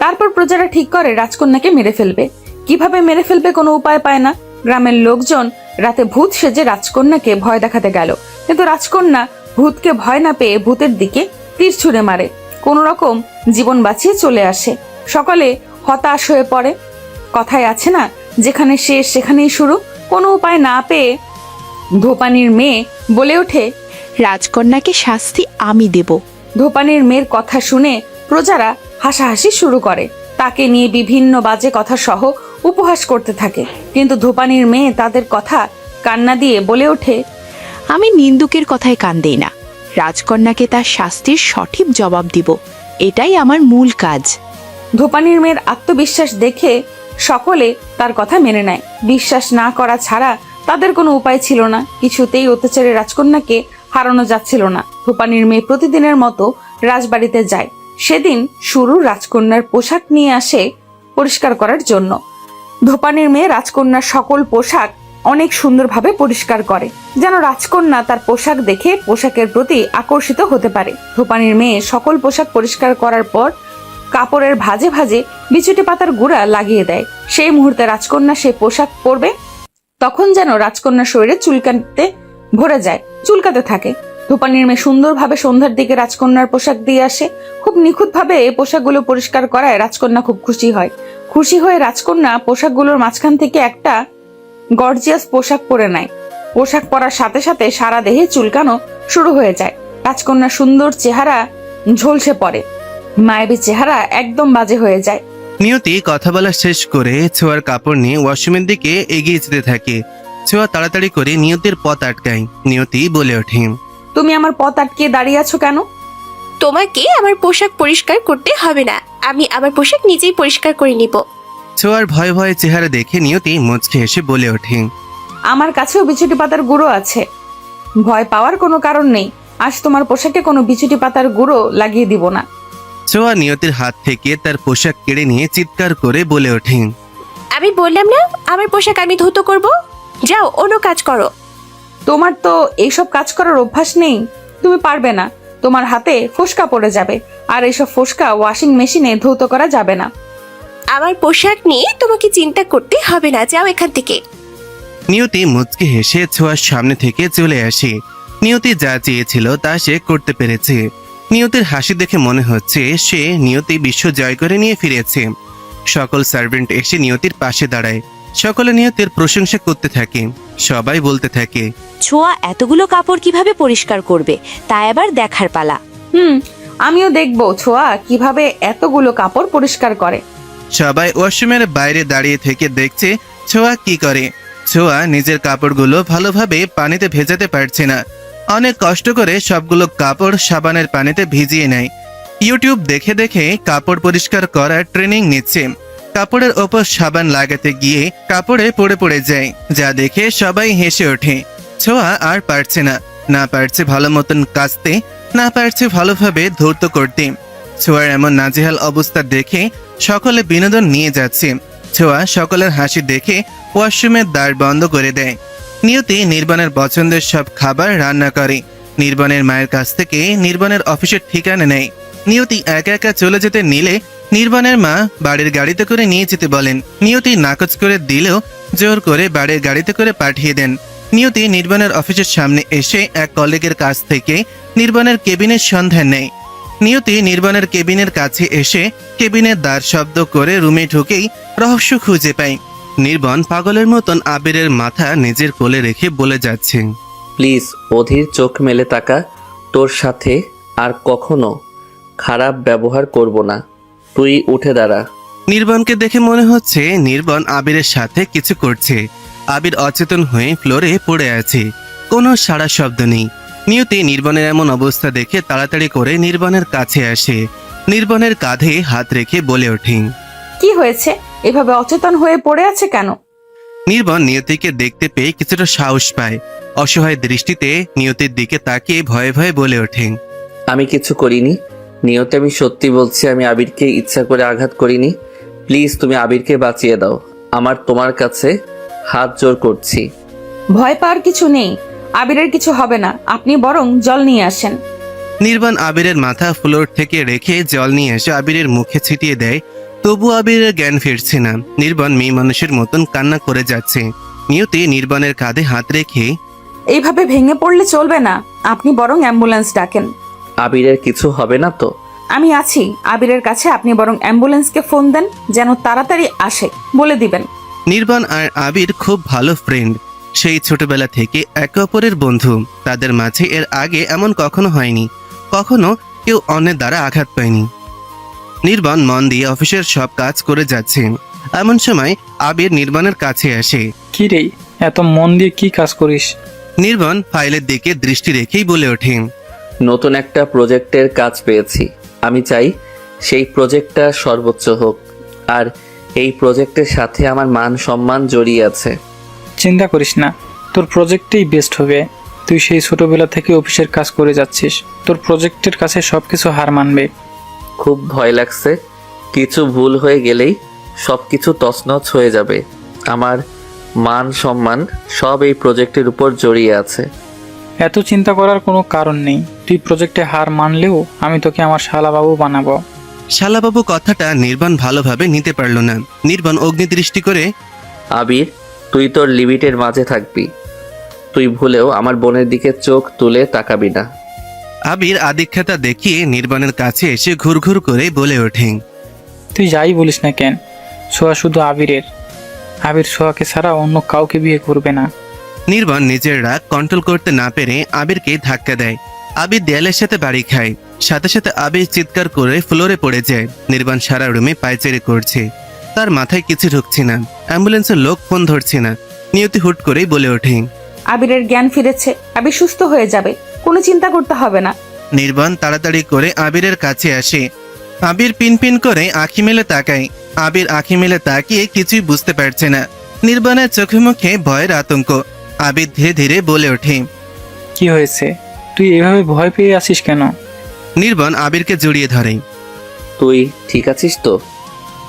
তারপর প্রজারা ঠিক করে রাজকন্যাকে মেরে ফেলবে। কিভাবে মেরে ফেলবে কোনো উপায় পায় না। গ্রামের লোকজন রাতে ভূত সেজে রাজকন্যাকে ভয় দেখাতে গেল, কিন্তু রাজকন্যা ভূতকে ভয় না পেয়ে ভূতের দিকে তীর ছুঁড়ে মারে। কোনো রকম জীবন বাঁচিয়ে চলে আসে। সকলে হতাশ হয়ে পড়ে। কথায় আছে না, যেখানে শেষ সেখানেই শুরু। কোনো উপায় না পেয়ে ধোপানির মেয়ে বলে ওঠে, রাজকন্যাকে শাস্তি আমি দেব। ধোপানির মেয়ের কথা শুনে প্রজারা হাসাহাসি শুরু করে। তাকে নিয়ে বিভিন্ন বাজে কথা সহ উপহাস করতে থাকে, কিন্তু ধোপানির মেয়ে তাদের কথা কান্না দিয়ে বলে ওঠে, আমি নিন্দুকের কথায় কান দেই না। রাজকন্যাকে তার শাস্তির সঠিক জবাব দিব, এটাই আমার মূল কাজ। ধোপানির মেয়ের আত্মবিশ্বাস দেখে সকলে তার কথা মেনে নেয়। বিশ্বাস না করা ছাড়া তাদের কোনো উপায় ছিল না। কিছুতেই অত্যাচারী রাজকন্যাকে হারানো যাচ্ছিল না। ধোপানির মেয়ে প্রতিদিনের মতো রাজবাড়িতে যায়। সেদিন শুরু রাজকন্যার পোশাক নিয়ে আসে পরিষ্কার করার জন্য। ধোপানির মেয়ে রাজকন্যার সকল পোশাক অনেক সুন্দরভাবে পরিষ্কার করে, যেন রাজকন্যা তার পোশাক দেখে পোশাকের প্রতি আকর্ষিত হতে পারে। ধোপানির মেয়ে সকল পোশাক পরিষ্কার করার পর কাপড়ের ভাঁজে ভাঁজে বিছুটি পাতার গুঁড়া লাগিয়ে দেয়। সেই মুহূর্তে রাজকন্যা সেই পোশাক পরবে, তখন যেন রাজকন্যার শরীরে চুলকাতে ভরে যায়, চুলকাতে থাকে। ধোপানির মেয়ে সুন্দরভাবে সন্ধ্যার দিকে রাজকন্যার পোশাক দিয়ে আসে। খুব নিখুঁতভাবে পোশাকগুলো পরিষ্কার করায় রাজকন্যা খুব খুশি হয়। খুশি হয়ে রাজকন্যা পোশাকগুলোর মাঝখান থেকে একটা গর্জিয়াস পোশাক পরে নেয়। পোশাক পরার সাথে সাথে সারা দেহে চুলকানো শুরু হয়ে যায়। রাজকন্যার সুন্দর চেহারা ঝলসে পড়ে। মায়াবী চেহারা একদম বাজে হয়ে যায়। নিয়তি কথা বলা শেষ করে ছোঁয়ার কাপড় নিয়ে ওয়াশরুমের দিকে এগিয়ে যেতে থাকে। ছোঁয়া তাড়াতাড়ি করে নিয়তির পথ আটকায়। নিয়তি বলে ওঠে, তুমি আমার পথ আটকে দাঁড়িয়ে আছো কেন? তোমাকে আমার পোশাক পরিষ্কার করতে হবে না, আমি আমার পোশাক নিজেই পরিষ্কার করে নিব। ছোঁয়ার ভয় ভয়ে চেহারা দেখে নিয়তি মুচকে হেসে বলে ওঠে, আমার কাছেও বিছুটি পাতার গুঁড়ো আছে। ভয় পাওয়ার কোনো কারণ নেই। আজ তোমার পোশাকে কোনো বিছুটি পাতার গুঁড়ো লাগিয়ে দিব না। ছোঁয়া নিয়তির হাত থেকে তার পোশাক কেড়ে নিয়ে চিৎকার করে বলে ওঠে, আমি বললাম না আমার পোশাক আমি ধুতো করব। যাও অন্য কাজ করো। তোমার তো এইসব কাজ করার অভ্যাস নেই, তুমি পারবে না। তোমার হাতে ফোসকা পড়ে যাবে, আর এইসব ফোসকা ওয়াশিং মেশিনে ধৌত করা যাবে না। আমার পোশাক নিয়ে তোমাকে চিন্তা করতে হবে না, যাও এখান থেকে। নিয়তি মুচকে হেসে ছোঁয়ার সামনে থেকে চলে আসে। নিয়তি যা চেয়েছিল তা সে করতে পেরেছে। নিয়তির হাসি দেখে মনে হচ্ছে সে নিয়তি বিশ্ব জয় করে নিয়ে ফিরেছে। সকল সার্ভেন্ট এসে নিয়তির পাশে দাঁড়ায়। সকলে নিয়তির প্রশংসা করতে থাকে। সবাই বলতে থাকে, ছোঁয়া এতগুলো কাপড় কিভাবে পরিষ্কার করবে, তা এবার দেখার পালা। আমিও দেখবো ছোঁয়া কিভাবে এতগুলো কাপড় পরিষ্কার করে। সবাই ওয়াশরুমের বাইরে দাঁড়িয়ে থেকে দেখছে ছোঁয়া কি করে। ছোঁয়া নিজের কাপড়গুলো ভালোভাবে পানিতে ভেজাতে পারছে না। অনেক কষ্ট করে সবগুলো কাপড় সাবানের পানিতে ভিজিয়ে নেয়। ইউটিউব দেখে দেখে কাপড় পরিষ্কার করার ট্রেনিং নিচ্ছে। কাপড়ের ওপর সাবান লাগাতে গিয়ে কাপড়ে পড়ে যায়, যা দেখে সবাই হেসে ওঠে। ছোঁয়া আর পারছে না, না পারছে ভালো মতন কাচতে, না পারছে ভালোভাবে ধৌত করতে। ছোঁয়ার এমন নাজেহাল অবস্থা দেখে সকলে বিনোদন নিয়ে যাচ্ছে। ছোঁয়া সকলের হাসি দেখে ওয়াশরুমের দ্বার বন্ধ করে দেয়। নিয়তি নির্বাণের পছন্দের সব খাবার রান্না করে। নির্বাণের মায়ের কাছ থেকে নির্বাণের অফিসের ঠিকানা নেয়। নিয়তি একা একা চলে যেতে নিলে নির্বাণের মা বাড়ির গাড়িতে করে নিয়ে যেতে বলেন। নিয়তি নাকচ করে দিলেও জোর করে বাড়ির গাড়িতে করে পাঠিয়ে দেন। নিয়তি নির্বাণের অফিসের সামনে এসে এক কলিগের কাছ থেকে নির্বাণের কেবিনের সন্ধান নেয়। নিয়তি নির্বাণের কেবিনের কাছে এসে কেবিনের দ্বার শব্দ করে রুমে ঢুকেই রহস্য খুঁজে পায়। নির্বাণ পাগলের মতন আবিরের মাথা নিজের কোলে রেখে বলে যাচ্ছে। প্লিজ অধীর চোখ মেলে তাকা, তোর সাথে আর কখনো খারাপ ব্যবহার করব না। তুই উঠে দাঁড়া। নির্বাণকে দেখে মনে হচ্ছে নির্বাণ আবিরের সাথে কিছু করছে। আবির অচেতন হয়ে ফ্লোরে পড়ে আছে, কোনো সাড়া শব্দ নেই। নিয়তি নির্বাণের এমন অবস্থা দেখে তাড়াতাড়ি করে নির্বাণের কাছে আসে। নির্বাণের কাঁধে হাত রেখে বলে ওঠে। কি হয়েছে? এভাবে অচেতন হয়ে পড়ে আছে কেন? নির্বাণ নিয়তিকে দেখতে পেয়ে কিছুটা সাহস পায়। অসহায় দৃষ্টিতে নিয়তির দিকে তাকিয়ে ভয়ে ভয়ে বলে ওঠে। আমি কিছু করিনি নিয়তে, আমি সত্যি বলছি, আমি আবিরকে ইচ্ছা করে আঘাত করিনি। প্লিজ তুমি আবিরকে বাঁচিয়ে দাও, আমার তোমার কাছে হাত জোর করছি। ভয় পাওয়ার কিছু নেই, আবিরের কিছু হবে না। আপনি বরং জল নিয়ে আসেন। নির্বাণ আবিরের মাথা ফ্লোর থেকে রেখে জল নিয়ে এসে আবিরের মুখে ছিটিয়ে দেয়। তবু আবিরের জ্ঞান ফিরছে না। নির্বাণ মেয়ে মানুষের মতন কান্না করে যাচ্ছে। নিয়তি নির্বাণের কাঁধে হাত রেখে এইভাবে ভেঙে পড়লে চলবে না, আপনি বরং অ্যাম্বুলেন্স ডাকেন। আবিরের কিছু হবে না তো? আমি আছি আবিরের কাছে, আপনি বরং অ্যাম্বুলেন্সকে ফোন দেন যেন তাড়াতাড়ি আসে, বলে দিবেন। নির্বাণ আর আবির খুব ভালো ফ্রেন্ড। সেই ছোটবেলা থেকে একে অপরের বন্ধু। তাদের মাঝে এর আগে এমন কখনো হয়নি, কখনো কেউ অন্যের দ্বারা আঘাত পায়নি। নির্বাণ মন দিয়ে অফিসের সব কাজ করে যাচ্ছে। এমন সময় আবির নির্বাণের কাছে আসে। কি রে, এত মন দিয়ে কি কাজ করিস? নির্বাণ ফাইলের দিকে দৃষ্টি রেখেই বলে ওঠে। নতুন একটা প্রজেক্টের কাজ পেয়েছি, আমি চাই সেই প্রজেক্টটা সর্বোচ্চ হোক, আর এই প্রজেক্টের সাথে আমার মান সম্মান জড়িয়ে আছে। চিন্তা করিস না, তোর প্রজেক্টেই বেস্ট হবে। তুই সেই ছোটবেলা থেকে অফিসের কাজ করে যাচ্ছিস, তোর প্রজেক্টের কাছে সবকিছু হার মানবে। খুব ভয় লাগছে, কিছু ভুল হয়ে গেলেই সব কিছু তছনছ হয়ে যাবে। আমার মান সম্মান সব এই প্রজেক্টের উপর জড়িয়ে আছে। এত চিন্তা করার কোনো কারণ নেই। তুই প্রজেক্টে হার মানলেও আমি তোকে আমার শালাবাবু বানাবো। শালাবাবু কথাটা নির্বাণ ভালোভাবে নিতে পারল না। নির্বাণ অগ্নিদৃষ্টি করে আবির, তুই তোর লিমিটের মাঝে থাকবি। তুই ভুলেও আমার বোনের দিকে চোখ তুলে তাকাবি না। আবির আদিক্ষেতা দেখিয়ে নির্বাণের কাছে এসে ঘুরঘুর করে বলে ওঠে। তুই যাই বলিস না কেন, সোয়া শুধু আবিরের। আবির সোয়াকে ছাড়া অন্য কাউকে বিয়ে করবে না। নির্বাণ নিজের রাগ কন্ট্রোল করতে না পেরে আবিরকে ধাক্কা দেয়। আবির দেয়ালের সাথে বাড়ি খায়। সাথে সাথে আবির চিৎকার করে ফ্লোরে পড়ে যায়। নির্বাণ সারা রুমে পায়চারি করছে, তার মাথায় কিছু ঢুকছে না। অ্যাম্বুলেন্সের লোক ফোন ধরছে না। নিয়তি হুট করেই বলে ওঠে। আবিরের জ্ঞান ফিরেছে, আবির সুস্থ হয়ে যাবে, কোনো চিন্তা করতে হবে না। নির্বাণ তাড়াতাড়ি করে আবিরের কাছে আসে। আবির পিনপিন করে আঁখি মেলে তাকায়। আবির আঁখি মেলে তাকিয়ে কিছুই বুঝতে পারছে না। নির্বাণের চোখে মুখে ভয়ের আতঙ্ক। আবির ধীরে ধীরে বলে ওঠে। কি হয়েছে? তুই এভাবে ভয় পেয়ে আসিস কেন? নির্বাণ আবিরকে জড়িয়ে ধরে। তুই ঠিক আছিস তো?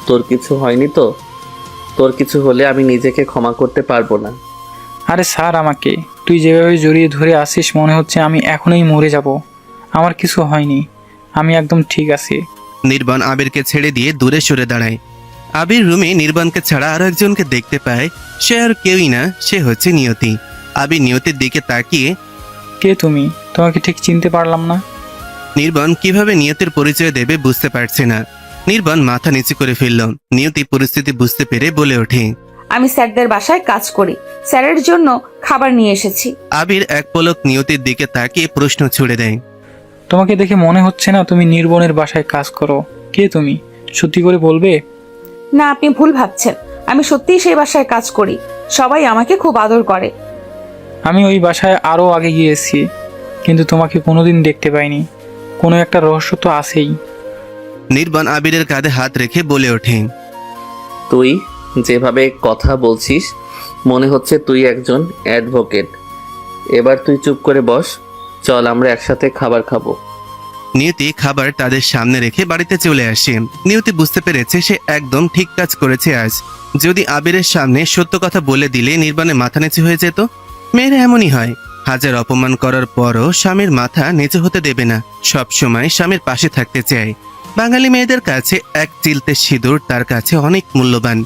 তোর কিছু হয়নি তো? তোর কিছু হলে আমি নিজেকে ক্ষমা করতে পারবো না। আরে স্যার, আমাকে তুই যেভাবে জড়িয়ে ধরে আসিস মনে হচ্ছে আমি এখনই মরে যাব। আমার কিছু হয়নি, আমি একদম ঠিক আছি। নির্বাণ আবিরকে ছেড়ে দিয়ে দূরে সরে দাঁড়ায়। আবির রুমে নির্বাণকে ছাড়া আরো একজনকে দেখতে পায়। সে আর কেউই না, সে হচ্ছে নিয়তি। আবির নিয়তির দিকে তাকিয়ে, কে তুমি? তোমাকে ঠিক চিনতে পারলাম না। নির্বাণ কিভাবে নিয়তির পরিচয় দেবে বুঝতে পারছে না। নির্বাণ মাথা নিচু করে ফেলল। নিয়তি পরিস্থিতি বুঝতে পেরে বলে ওঠে। আমি স্যারদের বাসায় কাজ করি, স্যারের জন্য খাবার নিয়ে এসেছি। আবির এক পলক নিয়তির দিকে তাকিয়ে প্রশ্ন ছুড়ে দেয়। তোমাকে দেখে মনে হচ্ছে না তুমি নির্বনের বাসায় কাজ করো। কে তুমি? সত্যি করে বলবে? না, আপনি ভুল ভাবছেন, আমি সত্যিই সেই বাসায় কাজ করি। সবাই আমাকে খুব আদর করে। আমি ওই বাসায় আরও আগে গিয়েছি, কিন্তু তোমাকে কোনোদিন দেখতে পাইনি। কোনো একটা রহস্য তো আছেই। নির্বাণ আবিরের কাঁধে হাত রেখে বলে ওঠে। তুই যেভাবে কথা বলছিস মনে হচ্ছে তুই একজন অ্যাডভোকেট। এবার তুই চুপ করে বস, চল আমরা একসাথে খাবার খাবো। নিয়তি খাবার তাদের সামনে রেখে বাড়িতে চলে আসে। নিয়তি বুঝতে পেরেছে সে একদম ঠিক কাজ করেছে আজ। যদি আবিরের সামনে সত্য কথা বলে দিলে নির্বাণের মাথা নিচু হয়ে যেত। মেয়েরা এমনই হয়, হাজার অপমান করার পরও স্বামীর মাথা নিচু হতে দেবে না। সব সময় স্বামীর পাশে থাকতে চায়। বাঙালি মেয়েদের কাছে এক চিলতে সিঁদুর তার কাছে অনেক মূল্যবান।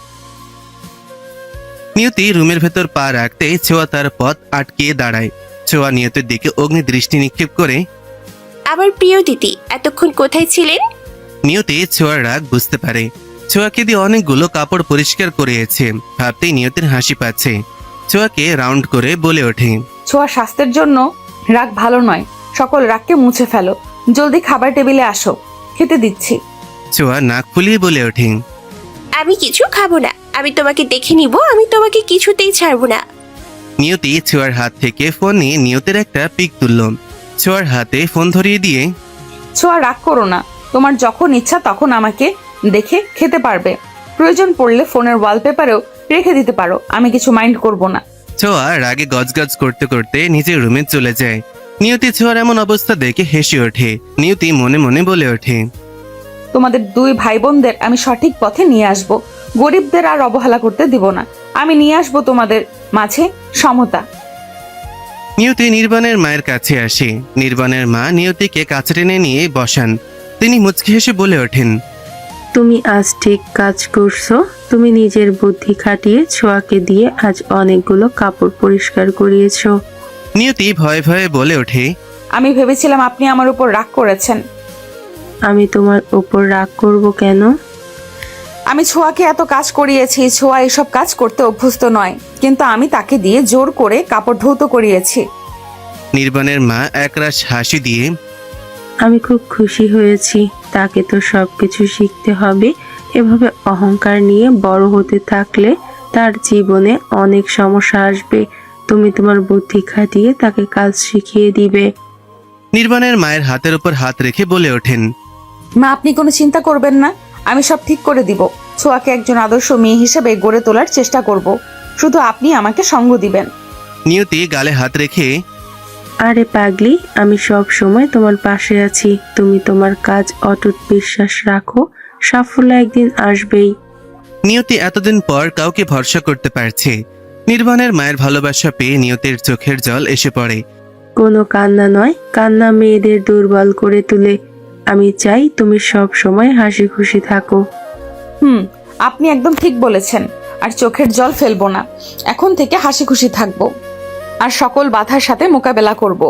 নিয়তি রুমের ভেতর পা রাখতে ছোঁয়া তার পথ আটকিয়ে দাঁড়ায়। ছোঁয়া নিয়তির দিকে অগ্নি দৃষ্টি নিক্ষেপ করে। আমার প্রিয় দিদি, এতক্ষণ কোথায় ছিলেন? নিয়তি ছোঁয়ার রাগ বুঝতে পারে। ছোঁয়াকে দিয়ে অনেকগুলো কাপড় পরিষ্কার করিয়েছে। ভাবতেই নিয়তির হাসি পাচ্ছে। ছোঁয়াকে রাউন্ড করে বলে ওঠে, ছোঁয়া স্বাস্থ্যের জন্য রাগ ভালো নয়, সকল রাগকে মুছে ফেলো। জলদি খাবার টেবিলে আসো, খেতে দিচ্ছি। ছোঁয়া নাক ফুলিয়ে বলে ওঠে, আমি কিছু খাবো না, আমি তোমাকে দেখে নিব, আমি তোমাকে কিছুতেই ছাড়বো না। নিয়তি ছোঁয়ার হাত থেকে ফোন নিয়ে নিয়তের একটা পিক তুলল। ছোঁয়ার হাতে ফোন ধরিয়ে দিয়ে, ছোঁয়া রাগ করো না, তোমার যখন ইচ্ছা তখন আমাকে দেখে খেতে পারবে। প্রয়োজন পড়লে ফোনের ওয়ালপেপারেও রেখে দিতে পারো, আমি কিছু মাইন্ড করব না। ছোঁয়া রাগে গজগজ করতে করতে নিজের রুমে চলে যায়। নিয়তি ছোঁয়ার এমন অবস্থা দেখে হেসে ওঠে। নিয়তি মনে মনে বলে ওঠে, তোমাদের দুই ভাই বোনদের আমি সঠিক পথে নিয়ে আসব, গরিবদের আর অবহেলা করতে দিব না। আমি নিয়ে আসব তোমাদের মাঝে সমতা। নিয়তি নির্বাণের মায়ের কাছে আসে। নির্বাণের মা নিয়তিকে কাছে টেনে নিয়ে বসান। তিনি মুচকি হেসে বলে ওঠেন, তুমি আজ ঠিক কাজ করছো। তুমি নিজের বুদ্ধি খাটিয়ে ছোঁয়াকে দিয়ে আজ অনেকগুলো কাপড় পরিষ্কার করিয়েছো। নিয়তি ভয়ে ভয়ে বলে ওঠে, আমি ভেবেছিলাম আপনি আমার উপর রাগ করেছেন। আমি তোমার উপর রাগ করব কেন? আমি ছোঁয়াকে এত কাজ করিয়েছি, ছোঁয়া এসব কাজ করতে অভ্যস্ত নয়, কিন্তু আমি তাকে দিয়ে জোর করে কাপড় ধৌত করিয়েছি। নির্বাণের মা একরাশ হাসি দিয়ে, আমি খুব খুশি হয়েছি। তাকে তো সবকিছু শিখতে হবে। এভাবে অহংকার নিয়ে বড় হতে থাকলে তার জীবনে অনেক সমস্যা আসবে। তুমি তোমার বুদ্ধি খাটিয়ে তাকে কাজ শিখিয়ে দিবে। নির্বাণের মায়ের হাতের উপর হাত রেখে বলে ওঠেন, মা, আপনি কোনো চিন্তা করবেন না, আমি সব ঠিক করে দিব। ছোঁয়াকে একজন আদর্শ মেয়ে হিসেবে গড়ে তোলার চেষ্টা করব, শুধু আপনি আমাকে সঙ্গ দিবেন। নিয়তি গালে হাত রেখে, আরে পাগলি, আমি সব সময় তোমার পাশে আছি। তুমি তোমার কাজ অটুট বিশ্বাস রাখো, সাফল্য একদিন আসবেই। নিয়তি এতদিন পর কাউকে ভরসা করতে পারছে। নির্বাণের মায়ের ভালোবাসা পেয়ে নিয়তির চোখের জল এসে পড়ে। কোনো কান্না নয়, কান্না মেয়েদের দুর্বল করে তোলে। আমি চাই তুমি সব সময় হাসি খুশি থাকো। আপনি একদম ঠিক বলেছেন, আর চোখের জল ফেলবো না। এখন থেকে হাসি খুশি থাকবো, আর সকল বাধার সাথে মোকাবেলা করব।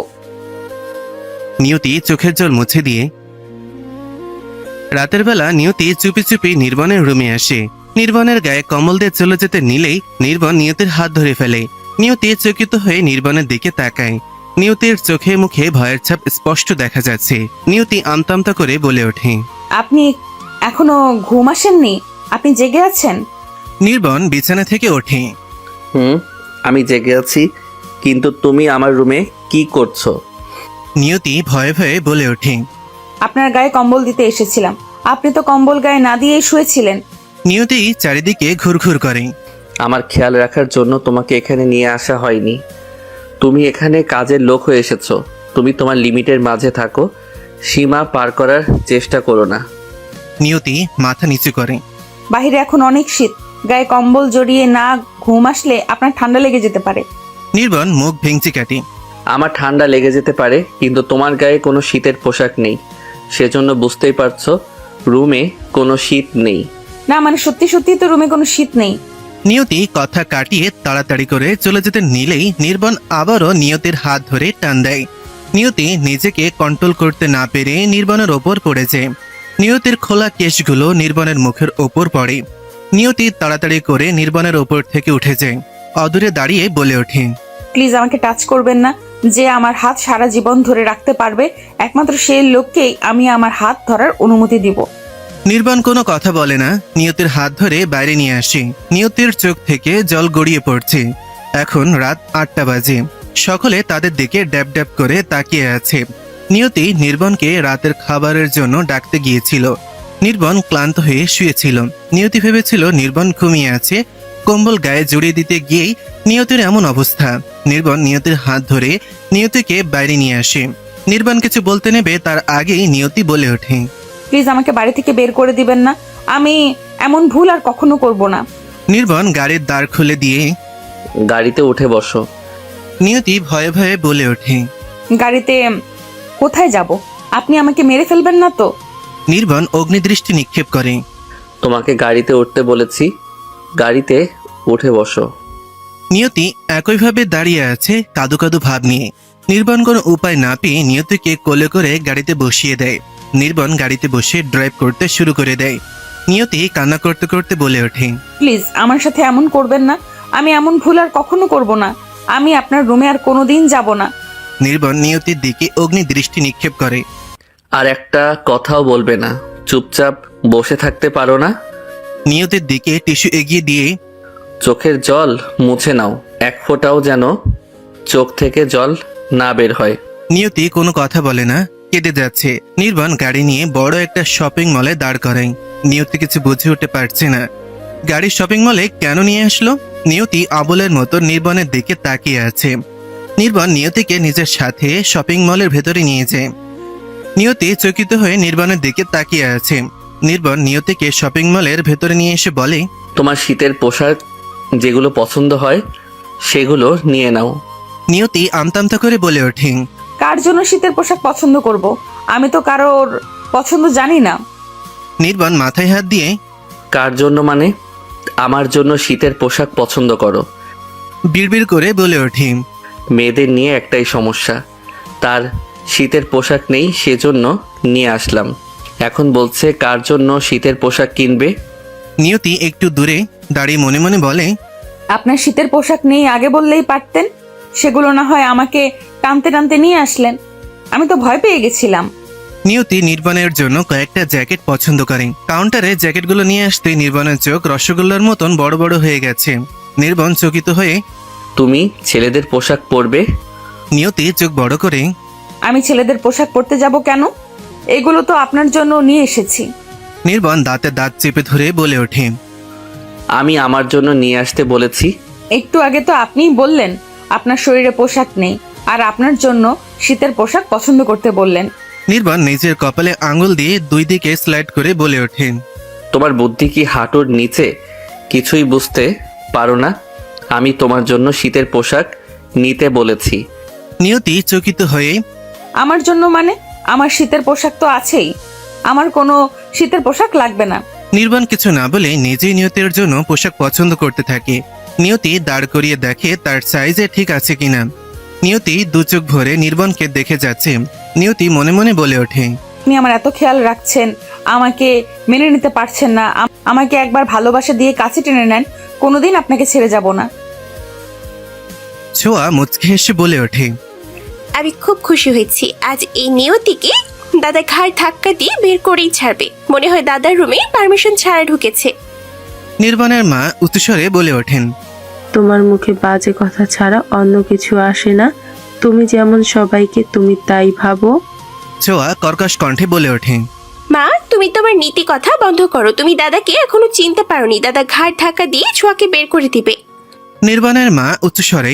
নিয়তি চোখের জল মুছে দিয়ে রাতের বেলা নিয়তি চুপি চুপি নির্বাণের রুমে আসে। নির্বাণের গায়ে কম্বল দিয়ে চলে যেতে নিলেই নির্বাণ নিয়তির হাত ধরে ফেলে। নিয়তি চকিত হয়ে নির্বাণের দিকে তাকায়। নিয়তির চোখে মুখে ভয়ের ছাপ স্পষ্ট দেখা যাচ্ছে। নিয়তি আমতামতা করে বলে ওঠে, আপনি এখনো ঘুম আসেননি? আপনি জেগে আছেন? নির্বাণ বিছানা থেকে ওঠে। আমি জেগে আছি, কিন্তু তুমি আমার রুমে কি করছো? নিয়তি ভয়ে ভয়ে বলে ওঠে। আপনার গায়ে কম্বল দিতে এসেছিলাম, আপনি তো কম্বল গায়ে না দিয়েই শুয়েছিলেন। নিয়তি চারিদিকে ঘুরঘুর করে। আমার খেয়াল রাখার জন্য তোমাকে এখানে নিয়ে আসা হয়নি। তুমি এখানে কাজের লোক হয়ে এসেছো। তুমি তোমার লিমিটের মাঝে থাকো, সীমা পার করার চেষ্টা করো না। নিয়তি মাথা নিচু করে। বাহিরে এখন অনেক শীত, গায়ে কম্বল জড়িয়ে না ঘুম আসলে আপনার ঠান্ডা লেগে যেতে পারে। নির্বাণ মুখ ভেঙচি কাটে। আমার ঠান্ডা লেগে যেতে পারে, কিন্তু তোমার গায়ে কোনো শীতের পোশাক নেই, সেজন্য বুঝতেই পারছো রুমে কোনো শীত নেই। না মানে সত্যি সত্যি তো রুমে কোনো শীত নেই। নিয়তি কথা কাটিয়ে তাড়াতাড়ি করে চলে যেতে নিলেই নির্বাণ আবারও নিয়তির হাত ধরে টান দেয়। নিয়তি নিজেকে কন্ট্রোল করতে না পেরে নির্বাণের ওপর পড়ে যায়। নিয়তির খোলা কেশগুলো নির্বাণের মুখের ওপর পড়ে। নিয়তি তাড়াতাড়ি করে নির্বাণের ওপর থেকে উঠে যায়। অদূরে দাঁড়িয়ে বলে ওঠে, প্লিজ আমাকে টাচ করবেন না। যে আমার হাত সারা জীবন ধরে রাখতে পারবে, একমাত্র সেই লোককেই আমি আমার হাত ধরার অনুমতি দিব। নির্বাণ কোনো কথা বলে না। নিয়তির হাত ধরে বাইরে নিয়ে আসে। নিয়তির চোখ থেকে জল গড়িয়ে পড়ছে। এখন রাত 8টা বাজে। সকলে তাদের দিকে ড্যাব ড্যাব করে তাকিয়ে আছে। নিয়তি নির্বাণকে রাতের খাবারের জন্য ডাকতে গিয়েছিল। নির্বাণ ক্লান্ত হয়ে শুয়েছিল। নিয়তি ভেবেছিল নির্বাণ ঘুমিয়ে আছে। কম্বল গায়ে জড়িয়ে দিতে গিয়েই নিয়তির এমন অবস্থা। নির্বাণ নিয়তির হাত ধরে নিয়তিকে বাইরে নিয়ে আসে। নির্বাণ কিছু বলতে নেবে তার আগেই নিয়তি বলে ওঠে, প্লিজ আমাকে বাড়ি থেকে বের করে দিবেন না, আমি এমন ভুল আর কখনো করব না। নির্বাণ গাড়ির দ্বার খুলে দিয়ে গাড়িতে উঠে বসো। নিয়তি ভয়ে ভয়ে বলে ওঠে। গাড়িতে কোথায় যাব? আপনি আমাকে মেরে ফেলবেন না তো? নির্বাণ অগ্নিদৃষ্টি নিক্ষেপ করে। তোমাকে গাড়িতে উঠতে বলেছি, গাড়িতে উঠে বসো। নিয়তি একইভাবে দাঁড়িয়ে আছে কাদু কাদু ভাব নিয়ে। নির্বাণ কোনো উপায় না পেয়ে নিয়তিকে কোলে করে গাড়িতে বসিয়ে দেয়। নির্বাণ গাড়িতে বসে ড্রাইভ করতে শুরু করে দেয়। নিয়তি কান্না করতে করতে বলে ওঠে। প্লিজ আমার সাথে এমন করবেন না। আমি এমন ভুল আর কখনো করব না। আমি আপনার রুমে আর কোনোদিন যাব না। নির্বাণ নিয়তির দিকে অগ্নি দৃষ্টি নিক্ষেপ করে। আর একটা কথাও বলবে না, চুপচাপ বসে থাকতে পারো না? নিয়তির দিকে টিস্যু এগিয়ে দিয়ে চোখের জল মুছে নাও, এক ফোঁটাও যেন চোখ থেকে জল না বের হয়। নিয়তি কোনো কথা বলে না, কেঁদে যাচ্ছে। নির্বাণ গাড়ি নিয়ে বড় একটা শপিং মলে দাঁড় করায়। নিয়তি কিছু বুঝে উঠতে পারছে না গাড়ি শপিং মলে কেন নিয়ে আসলো। নিয়তি আবলের মতো নির্বাণের দিকে তাকিয়ে আছে। নির্বাণ নিয়তিকে নিজের সাথে শপিং মলের ভেতরে নিয়ে যায়। নিয়তি চকিত হয়ে নির্বাণের দিকে তাকিয়ে আছে। নির্বাণ নিয়তিকে শপিং মলের ভেতরে নিয়ে এসে বলে, তোমার শীতের পোশাক যেগুলো পছন্দ হয় সেগুলো নিয়ে নাও। নিয়তি আমতামতা করে বলে ওঠে। কার জন্য শীতের পোশাক পছন্দ করব? আমি তো কারোর পছন্দ জানি না। নির্বাণ মাথায় হাত দিয়ে কার জন্য মানে? আমার জন্য শীতের পোশাক পছন্দ করো। বিড়বিড় করে বলে ওঠে। মেয়েদের নিয়ে একটাই সমস্যা, তার শীতের পোশাক নেই, সেজন্য নিয়ে আসলাম। এখন বলছে কার জন্য শীতের পোশাক কিনবে। নিয়তি একটু দূরে দাঁড়িয়ে মনে মনে বলে, আপনার শীতের পোশাক নেই আগে বললেই পারতেন। সেগুলো না হয় আমাকে টানতে টানতে নিয়ে আসলেন। আমি তো ভয় পেয়ে গেছিলাম। নিয়তি নির্বাণের জন্য কয়েকটা জ্যাকেট পছন্দ করে। কাউন্টারে জ্যাকেটগুলো নিয়ে আসতে নির্বাণের চোখ রসগোল্লার মতন বড় বড় হয়ে গেছে। নির্বাণ চকিত হয়ে তুমি ছেলেদের পোশাক পরবে? নিয়তি চোখ বড় করে আমি ছেলেদের পোশাক পরতে যাব কেন? এগুলো তো আপনার জন্য নিয়ে এসেছি। নির্বাণ দাঁতে দাঁত চেপে ধরে বলে ওঠে। আমি আমার জন্য নিয়ে আসতে বলেছি। একটু আগে তো আপনিই বললেন আপনার শরীরে পোশাক নেই, আর আপনার জন্য শীতের পোশাক পছন্দ করতে বললেন। নির্বাণ নিজের কপালে আঙুল দিয়ে দুই দিকে স্লাইড করে বলে ওঠে। তোমার বুদ্ধি কি হাঁটুর নিচে? কিছুই বুঝতে পারো না? আমি তোমার জন্য শীতের পোশাক নিতে বলেছি। নিয়তি চকিত হয়ে আমার জন্য মানে? আমার শীতের পোশাক তো আছেই। আমার কোনো শীতের পোশাক লাগবে না। নির্বাণ কিছু না বলে নিজেই নিয়তির জন্য পোশাক পছন্দ করতে থাকে। নিয়তি দাঁড় করিয়ে দেখে তার সাইজে ঠিক আছে কিনা। নিয়তি দু চোখ ভরে নির্বাণকে দেখে যাচ্ছে। নিয়তি মনে মনে বলে ওঠে। আপনি আমার এত খেয়াল রাখছেন, আমাকে মেনে নিতে পারছেন না। আমাকে একবার ভালোবাসা দিয়ে কাছে টেনে নেন, কোনোদিন আপনাকে ছেড়ে যাব না। ছোঁয়া মুচকি হেসে বলে ওঠে। আমি খুব খুশি হয়েছি। আজ এই নিয়তিকে দাদা ঘাড় ধাক্কা দিয়ে বের করেই ছাড়বে। মনে হয় দাদার রুমে পারমিশন ছাড়া ঢুকেছে। নির্বাণের মা উচ্চস্বরে বলে ওঠেন। তোমার মুখে বাজে কথা ছাড়া অন্য কিছু আসে না। তুমি যেমন সবাইকে তুমি তাই ভাবো। ছোঁয়া কর্কশ কণ্ঠে বলে ওঠে। মা, তুমি তোমার নীতি কথা বন্ধ করো। তুমি দাদাকে এখনো চিনতে পারোনি। দাদা ঘাড় ধাক্কা দিয়ে ছোঁয়াকে বের করে দিবে। নির্বাণের মা উচ্চস্বরে।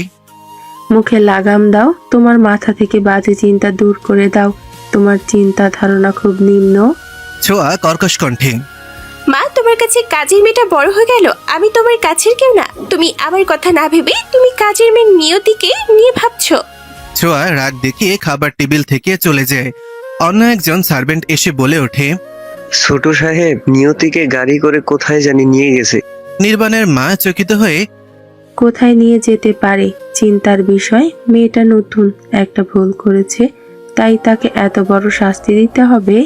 মুখে লাগাম দাও, তোমার মাথা থেকে বাজে চিন্তা দূর করে দাও। তোমার চিন্তা ধারণা খুব নিম্ন। ছোঁয়া কর্কশ কণ্ঠে। মা, তোমার কাছে কাজের মেয়েটা বড় হয়ে গেল। আমি তোমার কাছের কেউ না। তুমি আমার কথা না ভেবে তুমি কাজের মেয়ে নিয়তিকে নিয়ে ভাবছো। ছোঁয়া রাগ দেখিয়ে খাবার টেবিল থেকে চলে যায়। অন্য একজন সার্ভেন্ট এসে বলে ওঠে। ছোট সাহেব নিয়তিকে গাড়ি করে কোথায় জানি নিয়ে গেছে। নির্বাণের মা চকিত হয়ে কোথায় নিয়ে যেতে পারে চিন্তার বিষয়। মেয়েটা নতুন, একটা ভুল করেছে, তাই তাকে এত বড় শাস্তি দিতে হবে।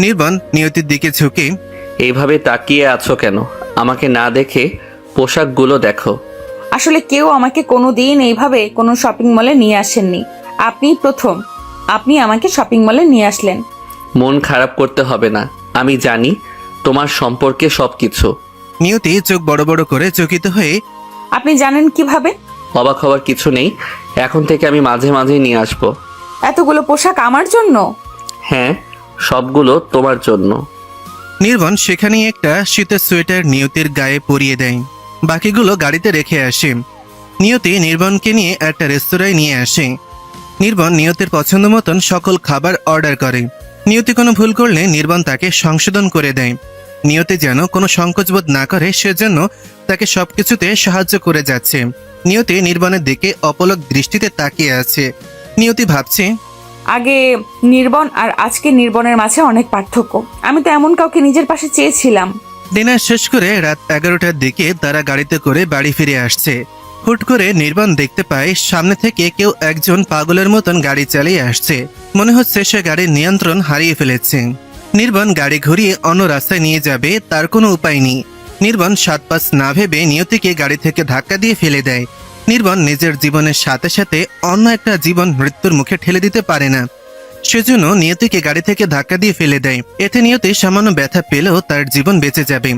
নির্বাণ নিয়তির দিকে ঝুঁকে এইভাবে তাকিয়ে আছো কেন? আমাকে না দেখে পোশাকগুলো দেখো। আসলে কেউ আমাকে কোনোদিন এইভাবে কোনো শপিং মলে নিয়ে আসেননি। আপনিই প্রথম। আপনি আমাকে শপিং মলে নিয়ে আসলেন। মন খারাপ করতে হবে না, আমি জানি তোমার সম্পর্কে সবকিছু। নিয়তি চোখ বড় বড় করে চকিত হয়ে আপনি জানেন কিভাবে? অবাক হওয়ার কিছু নেই, এখন থেকে আমি মাঝে মাঝে নিয়ে আসবো। এতগুলো পোশাক আমার জন্য? হ্যাঁ, সবগুলো তোমার জন্য। নির্বাণ সেখানেই একটা শীতের সোয়েটার নিয়তির গায়ে পরিয়ে দেয়। বাকিগুলো গাড়িতে রেখে আসে। নিয়তি নির্বাণকে নিয়ে একটা রেস্তোরাঁয় নিয়ে আসে। নির্বাণ নিয়তির পছন্দ মতন সকল খাবার অর্ডার করে। নিয়তি কোনো ভুল করলে নির্বাণ তাকে সংশোধন করে দেয়। নিয়তি যেন কোনো সংকোচবোধ না করে, সেজন্য তাকে সবকিছুতে সাহায্য করে যাচ্ছে। নিয়তি নির্বাণের দিকে অপলক দৃষ্টিতে তাকিয়ে আছে। নিয়তি ভাবছে, আগে নির্বন আর আজকে নির্বনের মাঝে অনেক পার্থক্য। আমি তো এমন কাউকে নিজের পাশে চেয়েছিলাম। ডিনার শেষ করে রাত 11টার দিকে তারা গাড়িতে করে বাড়ি ফিরে আসছে। হুট করে নির্বাণ দেখতে পায় সামনে থেকে কেউ একজন পাগলের মতন গাড়ি চালিয়ে আসছে। মনে হচ্ছে সে গাড়ির নিয়ন্ত্রণ হারিয়ে ফেলেছে। নির্বাণ গাড়ি ঘুরিয়ে অন্য রাস্তায় নিয়ে যাবে তার কোনো উপায় নেই। নির্বাণ 7 পাঁচ না ভেবে নিয়তিকে গাড়ি থেকে ধাক্কা দিয়ে ফেলে দেয়। নির্বাণ নিজের জীবনের সাথে সাথে অন্য একটা জীবন মৃত্যুর মুখে ঠেলে দিতে পারে না, সেজন্য নিয়তিকে গাড়ি থেকে ধাক্কা দিয়ে ফেলে দেয়। এতে নিয়তি সামান্য ব্যথা পেলেও তার জীবন বেঁচে যাবে।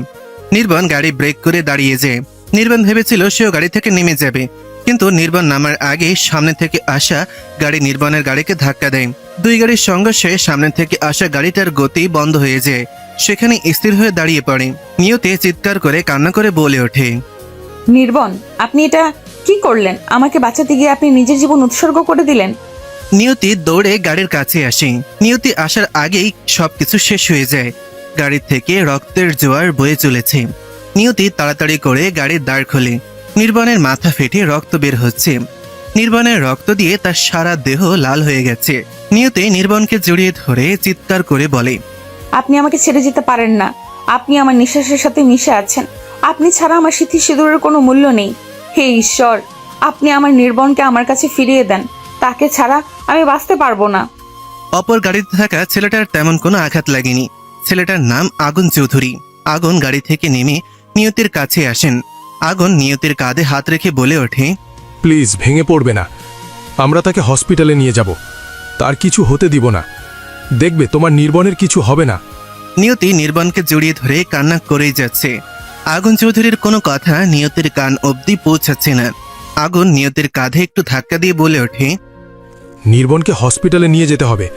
নির্বাণ গাড়ি ব্রেক করে দাঁড়িয়ে যায়। নির্বাণ ভেবেছিল সেও গাড়ি থেকে নেমে যাবে, কিন্তু নির্বাণ নামার আগে সামনে থেকে আসা গাড়ি নির্বাণের গাড়িকে ধাক্কা দেয়। দুই গাড়ির সংঘর্ষে সামনে থেকে আসা গাড়িটার গতি বন্ধ হয়ে যায়, সেখানে স্থির হয়ে দাঁড়িয়ে পড়ে। নিয়তি চিৎকার করে কান্না করে বলে ওঠে, নির্বন, আপনি এটা কি করলেন? আমাকে বাঁচাতে গিয়ে আপনি নিজের জীবন উৎসর্গ করে দিলেন। নিয়তি দৌড়ে গাড়ির কাছে আসে। নিয়তি আসার আগেই সবকিছু শেষ হয়ে যায়। গাড়ি থেকে রক্তের জোয়ার বয়ে চলেছে। নিয়তি তাড়াতাড়ি করে গাড়ির দাঁড় খোলে। নির্বাণের মাথা ফেটে রক্ত বের হচ্ছে। নির্বাণের রক্ত দিয়ে তার সারা দেহ লাল হয়ে গেছে। নিয়তি নির্বাণকে জড়িয়ে ধরে চিৎকার করে বলে, আপনি আমাকে ছেড়ে যেতে পারেন না। আপনি আমার নিঃশ্বাসের সাথে মিশে আছেন। আপনি ছাড়া আমার স্মৃতি সিঁদুরের কোনো মূল্য নেই। হে ঈশ্বর, আপনি আমার নির্বনকে আমার কাছে ফিরিয়ে দেন। তাকে ছাড়া আমি বাঁচতে পারবো না। অপর গাড়িতে থাকা ছেলেটার তেমন কোনো আঘাত লাগেনি। ছেলেটার নাম আগুন চৌধুরী। আগুন গাড়ি থেকে নেমে নিয়তির কাছে আসেন। আগুন নিয়তির কাঁধে হাত রেখে বলে ওঠে, প্লিজ ভেঙে পড়বে না, আমরা তাকে হসপিটালে নিয়ে যাব, তার কিছু হতে দিব না, দেখবে তোমার নির্বনের কিছু হবে না। নিয়তি নির্বাণকে জড়িয়ে ধরে কান্না করেই যাচ্ছে। আগুন চৌধুরীর কোনো কথা নিয়তির কান অবধি পৌঁছাচ্ছে না। আগুন নিয়তির কাঁধে একটু ধাক্কা দিয়ে বলে ওঠে, নির্বনকে হসপিটালে নিয়ে যেতে হবে,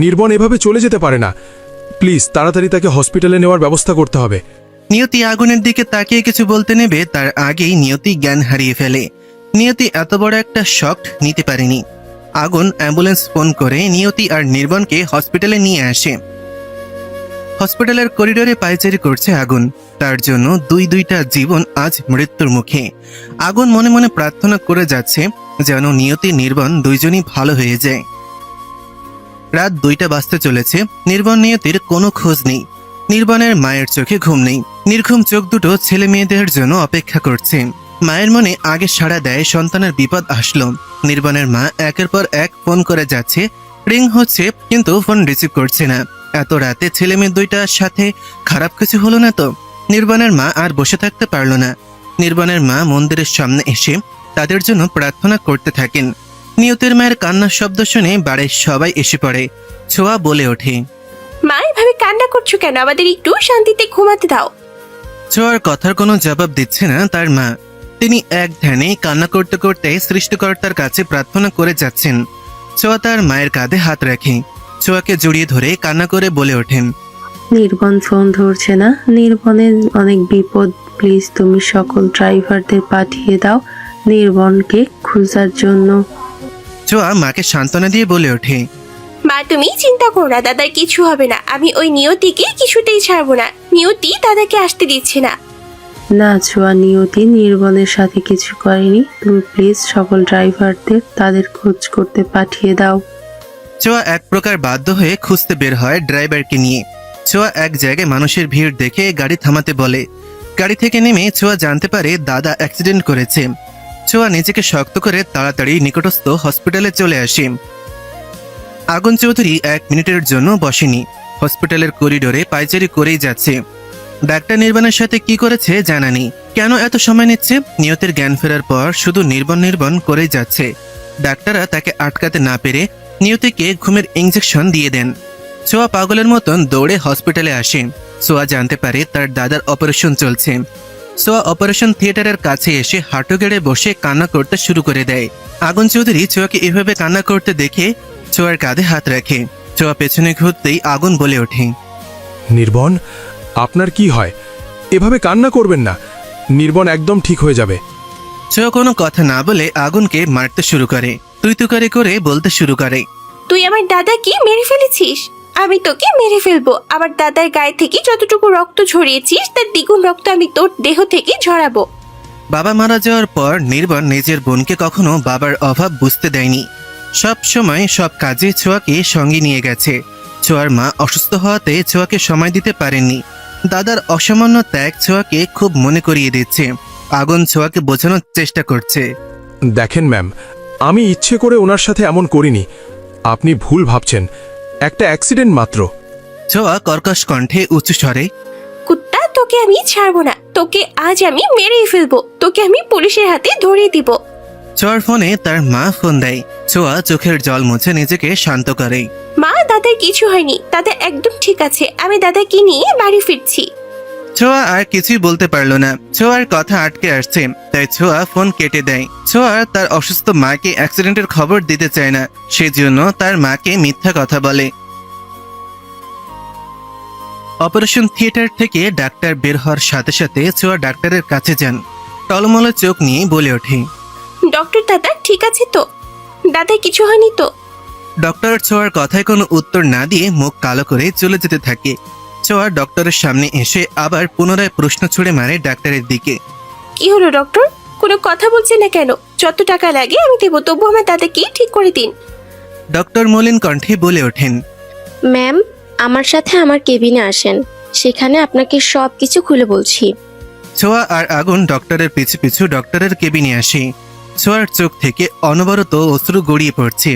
নির্বন এভাবে চলে যেতে পারে না, প্লিজ তাড়াতাড়ি তাকে হসপিটালে নেওয়ার ব্যবস্থা করতে হবে। নিয়তি আগুনের দিকে তাকিয়ে কিছু বলতে নেবে তার আগেই নিয়তি জ্ঞান হারিয়ে ফেলে। নিয়তি এত বড় একটা শক নিতে পারেনি। আগুন অ্যাম্বুলেন্স ফোন করে নিয়তি আর নির্বাণকে হসপিটালে নিয়ে আসে। হসপিটালের করিডোরে পায়চারি করছে আগুন। তার জন্য দুইটা জীবন আজ মৃত্যুর মুখে। আগুন মনে মনে প্রার্থনা করে যাচ্ছে যেন নিয়তি নির্বাণ দুইজনই ভালো হয়ে যায়। রাত 2টা বাজতে চলেছে। নির্বাণ নিয়তির কোনো খোঁজ নেই। নির্বাণের মায়ের চোখে ঘুম নেই। নির্ঘুম চোখ দুটো ছেলে মেয়েদের জন্য অপেক্ষা করছে। মায়ের মনে আগে সাড়া দেয় সন্তানের বিপদ আসলো। নির্বাণের মা একের পর এক ফোন করে যাচ্ছে, রিং হচ্ছে কিন্তু ফোন রিসিভ করছে না। এত রাতে ছেলে মেয়ে দুইটার সাথে খারাপ কিছু হলো না তো? নির্বাণের মা আর বসে থাকতে পারল না। নির্বাণের মা মন্দিরের সামনে এসে তাদের জন্য প্রার্থনা করতে থাকেন। নিয়তির মায়ের কান্নার শব্দ শুনে বাড়ির সবাই এসে পড়ে। ছোঁয়া বলে ওঠে, মা এভাবে কান্না করছো কেন? আমাদের একটু শান্তিতে ঘুমাতে দাও। ছোঁয়ার কথার কোনো জবাব দিচ্ছে না তার মা। তিনি এক ধ্যানে কান্না করতে করতে সৃষ্টিকর্তার কাছে প্রার্থনা করে যাচ্ছেন। ছোঁয়া তার মায়ের কাঁধে হাত রাখে। ছোঁয়াকে জড়িয়ে ধরে কান্না করে বলে ওঠেন, নির্বন ফোন ধরছে না, নির্বনের অনেক বিপদ, প্লিজ তুমি সকল ড্রাইভারদের পাঠিয়ে দাও নির্বনকে খোঁজার জন্য। ছোঁয়া মাকে সান্ত্বনা দিয়ে বলে ওঠে, মা তুমি চিন্তা করো না, দাদার কিছু হবে না। আমি ওই নিয়তিকে কিছুতেই ছাড়বো না। নিয়তি দাদাকে আসতে দিচ্ছে না। না ছোঁয়া, নিয়তি নির্বনের সাথে কিছু করেনি, তুমি প্লিজ সকল ড্রাইভারদের তাদের খোঁজ করতে পাঠিয়ে দাও। ছোঁয়া এক প্রকার বাধ্য হয়ে খুঁজতে বের হয় ড্রাইভারকে নিয়ে। ছোঁয়া এক জায়গায় মানুষের ভিড় দেখে গাড়ি থামাতে বলে। গাড়ি থেকে নেমে ছোঁয়া জানতে পারে দাদা অ্যাক্সিডেন্ট করেছে। ছোঁয়া নিজেকে শক্ত করে তাড়াতাড়ি নিকটস্থ হসপিটালে চলে আসে। আগুন চৌধুরী 1 মিনিটের জন্য বসেনি। হসপিটালের করিডোরে পায়চারি করেই যাচ্ছে। ডাক্তার নির্বাণের সাথে কি করেছে জানা নেই। কেন এত সময় নিচ্ছে? নিয়তের জ্ঞান ফেরার পর শুধু নির্বাণ করেই যাচ্ছে। ডাক্তাররা তাকে আটকাতে না পেরে নিয়তিকে ঘুমের ইঞ্জেকশন দিয়ে দেন। ছোঁয়া পাগলের মতন দৌড়ে হসপিটালে আসে। ছোঁয়া জানতে পারে তার দাদার অপারেশন চলছে। ছোঁয়া অপারেশন থিয়েটারের কাছে এসে হাঁটু গেড়ে বসে কান্না করতে শুরু করে দেয়। আগুন চৌধুরী ছোঁয়াকে এভাবে কান্না করতে দেখে ছোঁয়ার কাঁধে হাত রাখে। ছোঁয়া পেছনে ঘুরতেই আগুন বলে ওঠে, নির্বন, আপনার কি হয়? এভাবে কান্না করবেন না, নির্বন একদম ঠিক হয়ে যাবে। ছোঁয়া কোনো কথা না বলে আগুনকে মারতে শুরু করে। তুই করে বলতে শুরু করে, তুই আমার দাদাকে মেরে ফেলেছিস, আমি তোকে মেরে ফেলবো। আমার দাদার গায়ে থেকে যতটুকু রক্ত ঝরিয়েছিস তার দ্বিগুণ রক্ত আমি তোর দেহ থেকে ঝরাবো। বাবা মারা যাওয়ার পর নির্বাণ নিজের বোনকে কখনো বাবার অভাব বুঝতে দেয়নি। সব সময় সব কাজে ছোঁয়াকে সঙ্গে নিয়ে গেছে। ছোঁয়ার মা অসুস্থ হওয়াতে ছোঁয়াকে সময় দিতে পারেননি। দাদার অসামান্য ত্যাগ ছোঁয়াকে খুব মনে করিয়ে দিচ্ছে। আগুন ছোঁয়াকে বোঝানোর চেষ্টা করছে, দেখেন ম্যাম, আমি ইচ্ছে করে ওনার সাথে এমন করিনি, আপনি ভুল ভাবছেন, একটা অ্যাক্সিডেন্ট মাত্র। ছোঁয়া কর্কশ কণ্ঠে উঁচু স্বরে, কুত্তা, তোকে আমি ছাড়বো না। তোকে আজ আমি মেরেই ফেলবো। তোকে আমি পুলিশের হাতে ধরিয়ে দিব। ছোঁয়ার ফোনে তার মা ফোন দেয়। ছোঁয়া চোখের জল মুছে নিজেকে শান্ত করে। মা, দাদার কিছু হয়নি, দাদা একদম ঠিক আছে। আমি দাদাকে নিয়ে বাড়ি ফিরছি। ছোঁয়া আর কিছুই বলতে পারলো না। ছোঁয়ার কথা আটকে আসছে, তাই ছোঁয়া ফোন কেটে দেয়। ছোঁয়া তার অসুস্থ মাকে অ্যাক্সিডেন্টের খবর দিতে চায় না, সেজন্য তার মাকে মিথ্যা কথা বলে। অপারেশন থিয়েটার থেকে ডাক্তার বের হওয়ার সাথে সাথে ছোঁয়া ডাক্তারের কাছে যান। টলমল চোখ নিয়ে বলে ওঠে, ডক্টর, দাদা ঠিক আছে তো? দাদার কিছু হয়নি তো? ডক্টর ছোঁয়ার কথায় কোনো উত্তর না দিয়ে মুখ কালো করে চলে যেতে থাকে। ছোঁয়া ডক্টরের সামনে এসে আবার পুনরায় প্রশ্ন ছুড়ে মারে ডাক্তারের দিকে। কি হলো ডক্টর? কোনো কথা বলছে না কেন? যত টাকা লাগে আমি দেবো, তবু আমার দাদাকে ঠিক করে দিন। ডক্টর মলিন কণ্ঠে বলে ওঠেন, ম্যাম, আমার সাথে আমার কেবিনে আসেন, সেখানে আপনাকে সব কিছু খুলে বলছি। ছোঁয়া আর আগুন ডক্টরের পিছু পিছু ডক্টরের কেবিনে আসে। ছোঁয়ার চোখ থেকে অনবরত অশ্রু গড়িয়ে পড়ছে।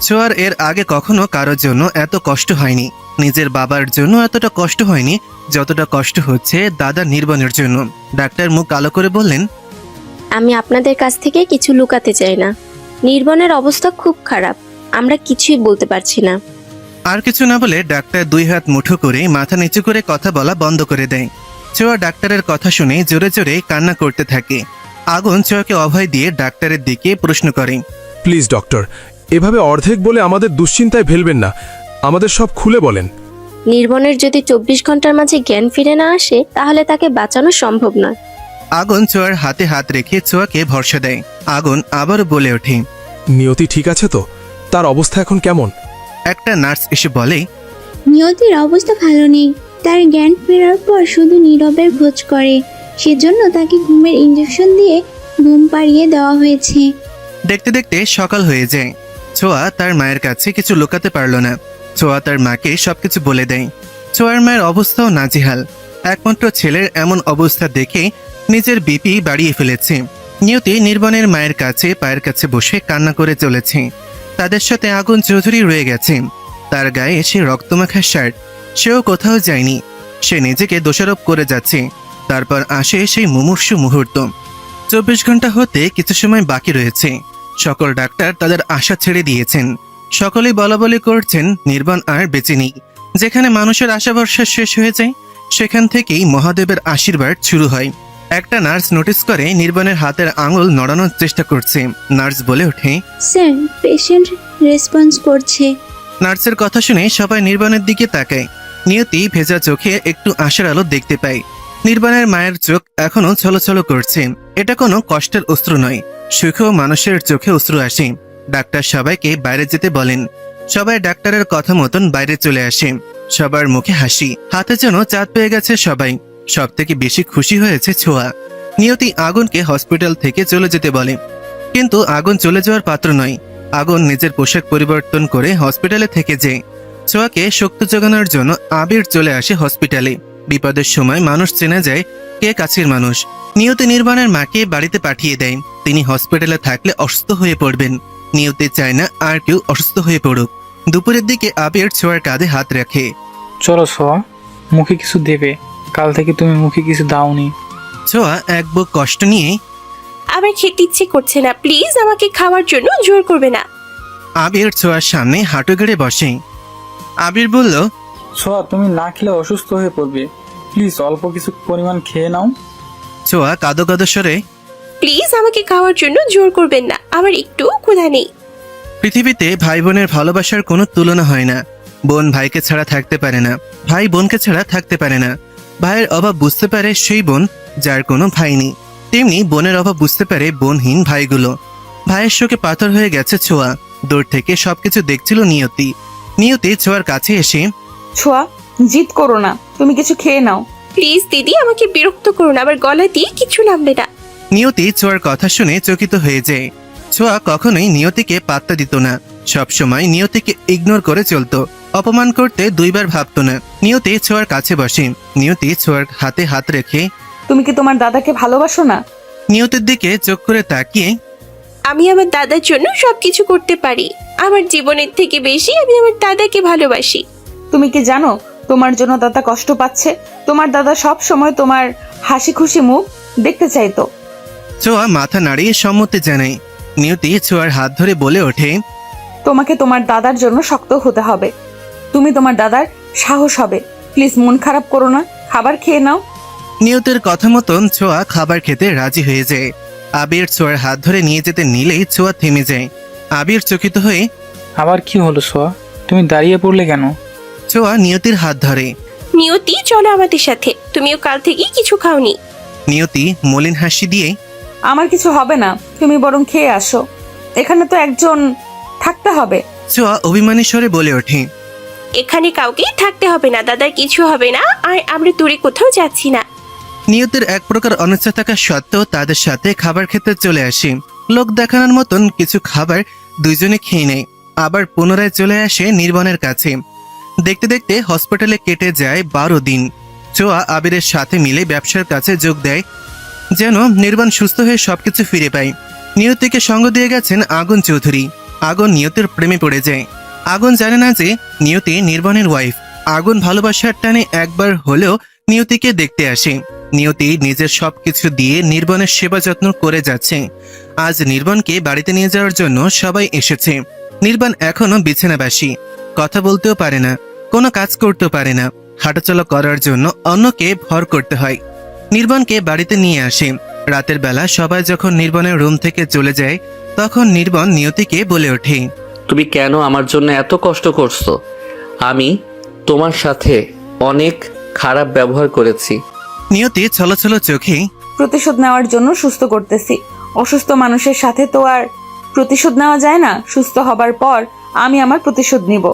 ছোঁয়ার এর আগে কখনো কারোর জন্য এত কষ্ট হয়নি। নিজের বাবার জন্য এতটা কষ্ট হয়নি যতটা কষ্ট হচ্ছে দাদা নির্বাণের জন্য। ডাক্তার মুখ কালো করে বললেন, আমি আপনাদের কাছ থেকে কিছু লুকাতে চাই না। নির্বনের অবস্থা খুব খারাপ, আমরা কিছুই বলতে পারছি না। আর কিছু না বলে ডাক্তার দুই হাত মুঠো করে মাথা নিচু করে কথা বলা বন্ধ করে দেয়। ছোঁয়া ডাক্তারের কথা শুনে জোরে জোরে কান্না করতে থাকে। আগুন ছোঁয়াকে অভয় দিয়ে ডাক্তারের দিকে প্রশ্ন করে, প্লিজ ডক্টর, এভাবে অর্ধেক বলে আমাদের দুশ্চিন্তায় ফেলবেন না, আমাদের সব খুলে বলেন। নির্বনের যদি 24 ঘন্টার মাঝে জ্ঞান ফিরে না আসে, তাহলে তাকে বাঁচানো সম্ভব নয়। আগুন ছোঁয়ার হাতে হাত রেখে ছোঁয়াকে ভরসা দেয়। আগুন আবার বলে ওঠে, নিয়তি ঠিক আছে তো? তার অবস্থা এখন কেমন? একটা নার্স এসে বলে, নিয়তির অবস্থা ভালো নেই। তার জ্ঞান ফেরার পর শুধু নীরবের খোঁজ করে, সেজন্য তাকে ঘুমের ইঞ্জেকশন দিয়ে ঘুম পাড়িয়ে দেওয়া হয়েছে। দেখতে দেখতে সকাল হয়ে যায়। ছোঁয়া তার মায়ের কাছে কিছু লুকাতে পারল না। ছোঁয়া তার মাকে সবকিছু বলে দেয়। ছোঁয়ার মায়ের অবস্থাও নাজেহাল। একমাত্র ছেলের এমন অবস্থা দেখে নিজের বিপি বাড়িয়ে ফেলেছে। নিয়তি নির্বাণের মায়ের কাছে পায়ের কাছে বসে কান্না করে চলেছে। তাদের সাথে আগুন চৌধুরী রয়ে গেছে। তার গায়ে সে রক্তমাখা শার্ট, সেও কোথাও যায়নি। সে নিজেকে দোষারোপ করে যাচ্ছে। তারপর আসে সেই মুমূর্ষু মুহূর্ত। 24 ঘন্টা হতে কিছু সময় বাকি রয়েছে। সকল ডাক্তার তাদের আশা ছেড়ে দিয়েছেন। সকলেই বলাবলি করছেন নির্বাণ আর বেঁচে নেই। যেখানে মানুষের আশা ভরসা শেষ হয়ে যায়, সেখান থেকেই মহাদেবের আশীর্বাদ শুরু হয়। একটা নার্স নোটিস করে নির্বাণের হাতের আঙুল নড়ানোর চেষ্টা করছে। নার্স বলে ওঠে, স্যার, পেশেন্ট রেসপন্স করছে। নার্সের কথা শুনে সবাই নির্বাণের দিকে তাকায়। নিয়তি ভেজা চোখে একটু আশার আলো দেখতে পায়। নির্বাণের মায়ের চোখ এখনো ছলছল করছে। এটা কোনো কষ্টের অশ্রু নয়, সুখেও মানুষের চোখে অশ্রু আসে। ডাক্তার সবাইকে বাইরে যেতে বলেন। সবাই ডাক্তারের কথা মতন বাইরে চলে আসে। সবার মুখে হাসি, হাতে যেন চাঁদ পেয়ে গেছে সবাই। সব থেকে বেশি খুশি হয়েছে ছোঁয়া। নিয়তি আগুনকে হসপিটাল থেকে চলে যেতে বলে, কিন্তু আগুন চলে যাওয়ার পাত্র নয়। আগুন নিজের পোশাক পরিবর্তন করে হসপিটালে থেকে যায়। ছোঁয়াকে শক্তি জোগানোর জন্য আবির চলে আসে হসপিটালে। বিপদের সময় মানুষ চেনা যায় কে কাছের মানুষ। নিয়তি নির্বাণের মাকে বাড়িতে পাঠিয়ে দেয়। তিনি হসপিটালে থাকলে অসুস্থ হয়ে পড়বেন। নিয়তি চায় না আর কেউ অসুস্থ হয়ে পড়ুক। দুপুরের দিকে আবির ছোঁয়ার কাঁধে হাত রাখে। চলো ছোঁয়া, মুখে কিছু দেবে। কাল থেকে তুমি মুখে কিছু দাওনি। ছোঁয়া এক বুক কষ্ট নিয়ে, আমার খেতে ইচ্ছে করছে না, প্লিজ আমাকে খাওয়ার জন্য জোর করবে না। আবির ছোঁয়ার সামনে হাঁটু গেড়ে বসে। আবির বলল, ছোঁয়া, তুমি না খেলে অসুস্থ হয়ে পড়বে, প্লিজ অল্প কিছু পরিমাণ খেয়ে নাও। ছোঁয়া কাঁদো কাঁদো স্বরে, প্লিজ আমাকে খাওয়ার জন্য জোর করবেন না, আমার একটু ক্ষুধা নেই। পৃথিবীতে ভাই বোনের ভালোবাসার কোনো তুলনা হয় না। বোন ভাইকে ছাড়া থাকতে পারে না, ভাই বোনকে ছাড়া থাকতে পারে না। ভাইয়ের অভাব বুঝতে পারে সেই বোন যার কোনো ভাই নেই, তেমনি বোনের অভাব বুঝতে পারে বোনহীন ভাইগুলো। ভাইয়ের শোকে পাথর হয়ে গেছে ছোঁয়া। দূর থেকে সবকিছু দেখছিল নিয়তি। নিয়তি ছোঁয়ার কাছে এসে, ছোঁয়া, জিদ করো না, তুমি কিছু খেয়ে নাও। প্লিজ দিদি, আমাকে বিরক্ত করুন, আবার গলা দিয়ে কিছু নামবে না। নিয়তি ছোঁয়ার কথা শুনে চকিত হয়ে যায়। ছোঁয়া কখনোই নিয়তিকে পাত্তা দিত না, সবসময় নিয়তিকে ইগনোর করে চলতো। অপমান করতে দুইবার ভাবতো না। নিয়তি ছোঁয়ার কাছে বসে। নিয়তি ছোঁয়ার হাতে হাত রেখে, তুমি কি তোমার দাদাকে ভালোবাসো না? নিয়তির দিকে চোখ করে তাকিয়ে, আমি আমার দাদার জন্য সবকিছু করতে পারি। আমার জীবনের থেকে বেশি আমি আমার দাদাকে ভালোবাসি। তুমি কি জানো তোমার জন্য দাদা কষ্ট পাচ্ছে। তোমার দাদা সব সময় তোমার হাসি খুশি মুখ দেখতে চাইতো। ছোঁয়া মাথা নাড়িয়ে সম্মতি জানায়। নিয়তি ছোঁয়ার হাত ধরে বলে ওঠে, তোমাকে তোমার দাদার জন্য শক্ত হতে হবে। তুমি তোমার দাদার সাহস হবে। প্লিজ মন খারাপ করো না, খাবার খেয়ে নাও। নিয়তির কথা মতন ছোঁয়া খাবার খেতে রাজি হয়ে যায়। আবির ছোঁয়ার হাত ধরে নিয়ে যেতে নিলেই ছোঁয়া থেমে যায়। আবির চকিত হয়ে আবার কি হলো সোয়া, তুমি দাঁড়িয়ে পড়লে কেন? ছোঁয়া নিয়তির হাত ধরে। নিয়তি চলো আমাদের সাথে, তুমিও কাল থেকেই কিছু খাওনি। নিয়তি মলিন হাসি দিয়ে আমার কিছু হবে না, তুমি বরং খেয়ে আসো। এখানে তো একজন থাকতে হবে। ছোঁয়া অভিমানী স্বরে বলে ওঠে, এখানে কাউকেই থাকতে হবে না, দাদার কিছু হবে না, আর আমরা দূরে কোথাও যাচ্ছি না। নিয়তির এক প্রকার অনিচ্ছা থাকা সত্ত্বেও তাদের সাথে খাবার খেতে চলে আসে। লোক দেখানোর মতন কিছু খাবার দুইজনে খেয়ে নেয়। আবার পুনরায় চলে আসে নির্বাণের কাছে। দেখতে দেখতে হসপিটালে কেটে যায় 12 দিন। ছোঁয়া আবিরের সাথে মিলে ব্যবসার কাছে যোগ দেয়, যেন নির্বাণ সুস্থ হয়ে সবকিছু ফিরে পায়। নিয়তিকে সঙ্গ দিয়ে গেছেন আগুন চৌধুরী। আগুন নিয়তির প্রেমে পড়ে যায়। আগুন জানে না যে নিয়তি নির্বাণের ওয়াইফ। আগুন ভালোবাসার টানে একবার হলেও নিয়তিকে দেখতে আসে। নিয়তি নিজের সবকিছু দিয়ে নির্বাণের সেবা যত্ন করে যাচ্ছে। আজ নির্বাণকে বাড়িতে নিয়ে যাওয়ার জন্য সবাই এসেছে। নির্বাণ এখনো বিছানাবাসী, কথা বলতেও পারে না, কোনো কাজ করতেও পারে না। হাঁটাচলা করার জন্য অন্যকে ভর করতে হয়। নির্বাণকে বাড়িতে নিয়ে আসে। রাতের বেলা সবাই যখন নির্বাণের রুম থেকে চলে যায়, তখন নির্বাণ নিয়তিকে বলে ওঠে, তুমি কেন আমার জন্য এত কষ্ট করছো? আমি তোমার সাথে অনেক খারাপ ব্যবহার করেছি। নিয়তি ছলছল চোখে প্রতিশোধ নেওয়ার জন্য সুস্থ করতেছি। অসুস্থ মানুষের সাথে তো আর প্রতিশোধ নেওয়া যায় না। সুস্থ হবার পর আমি আমার প্রতিশোধ নিব।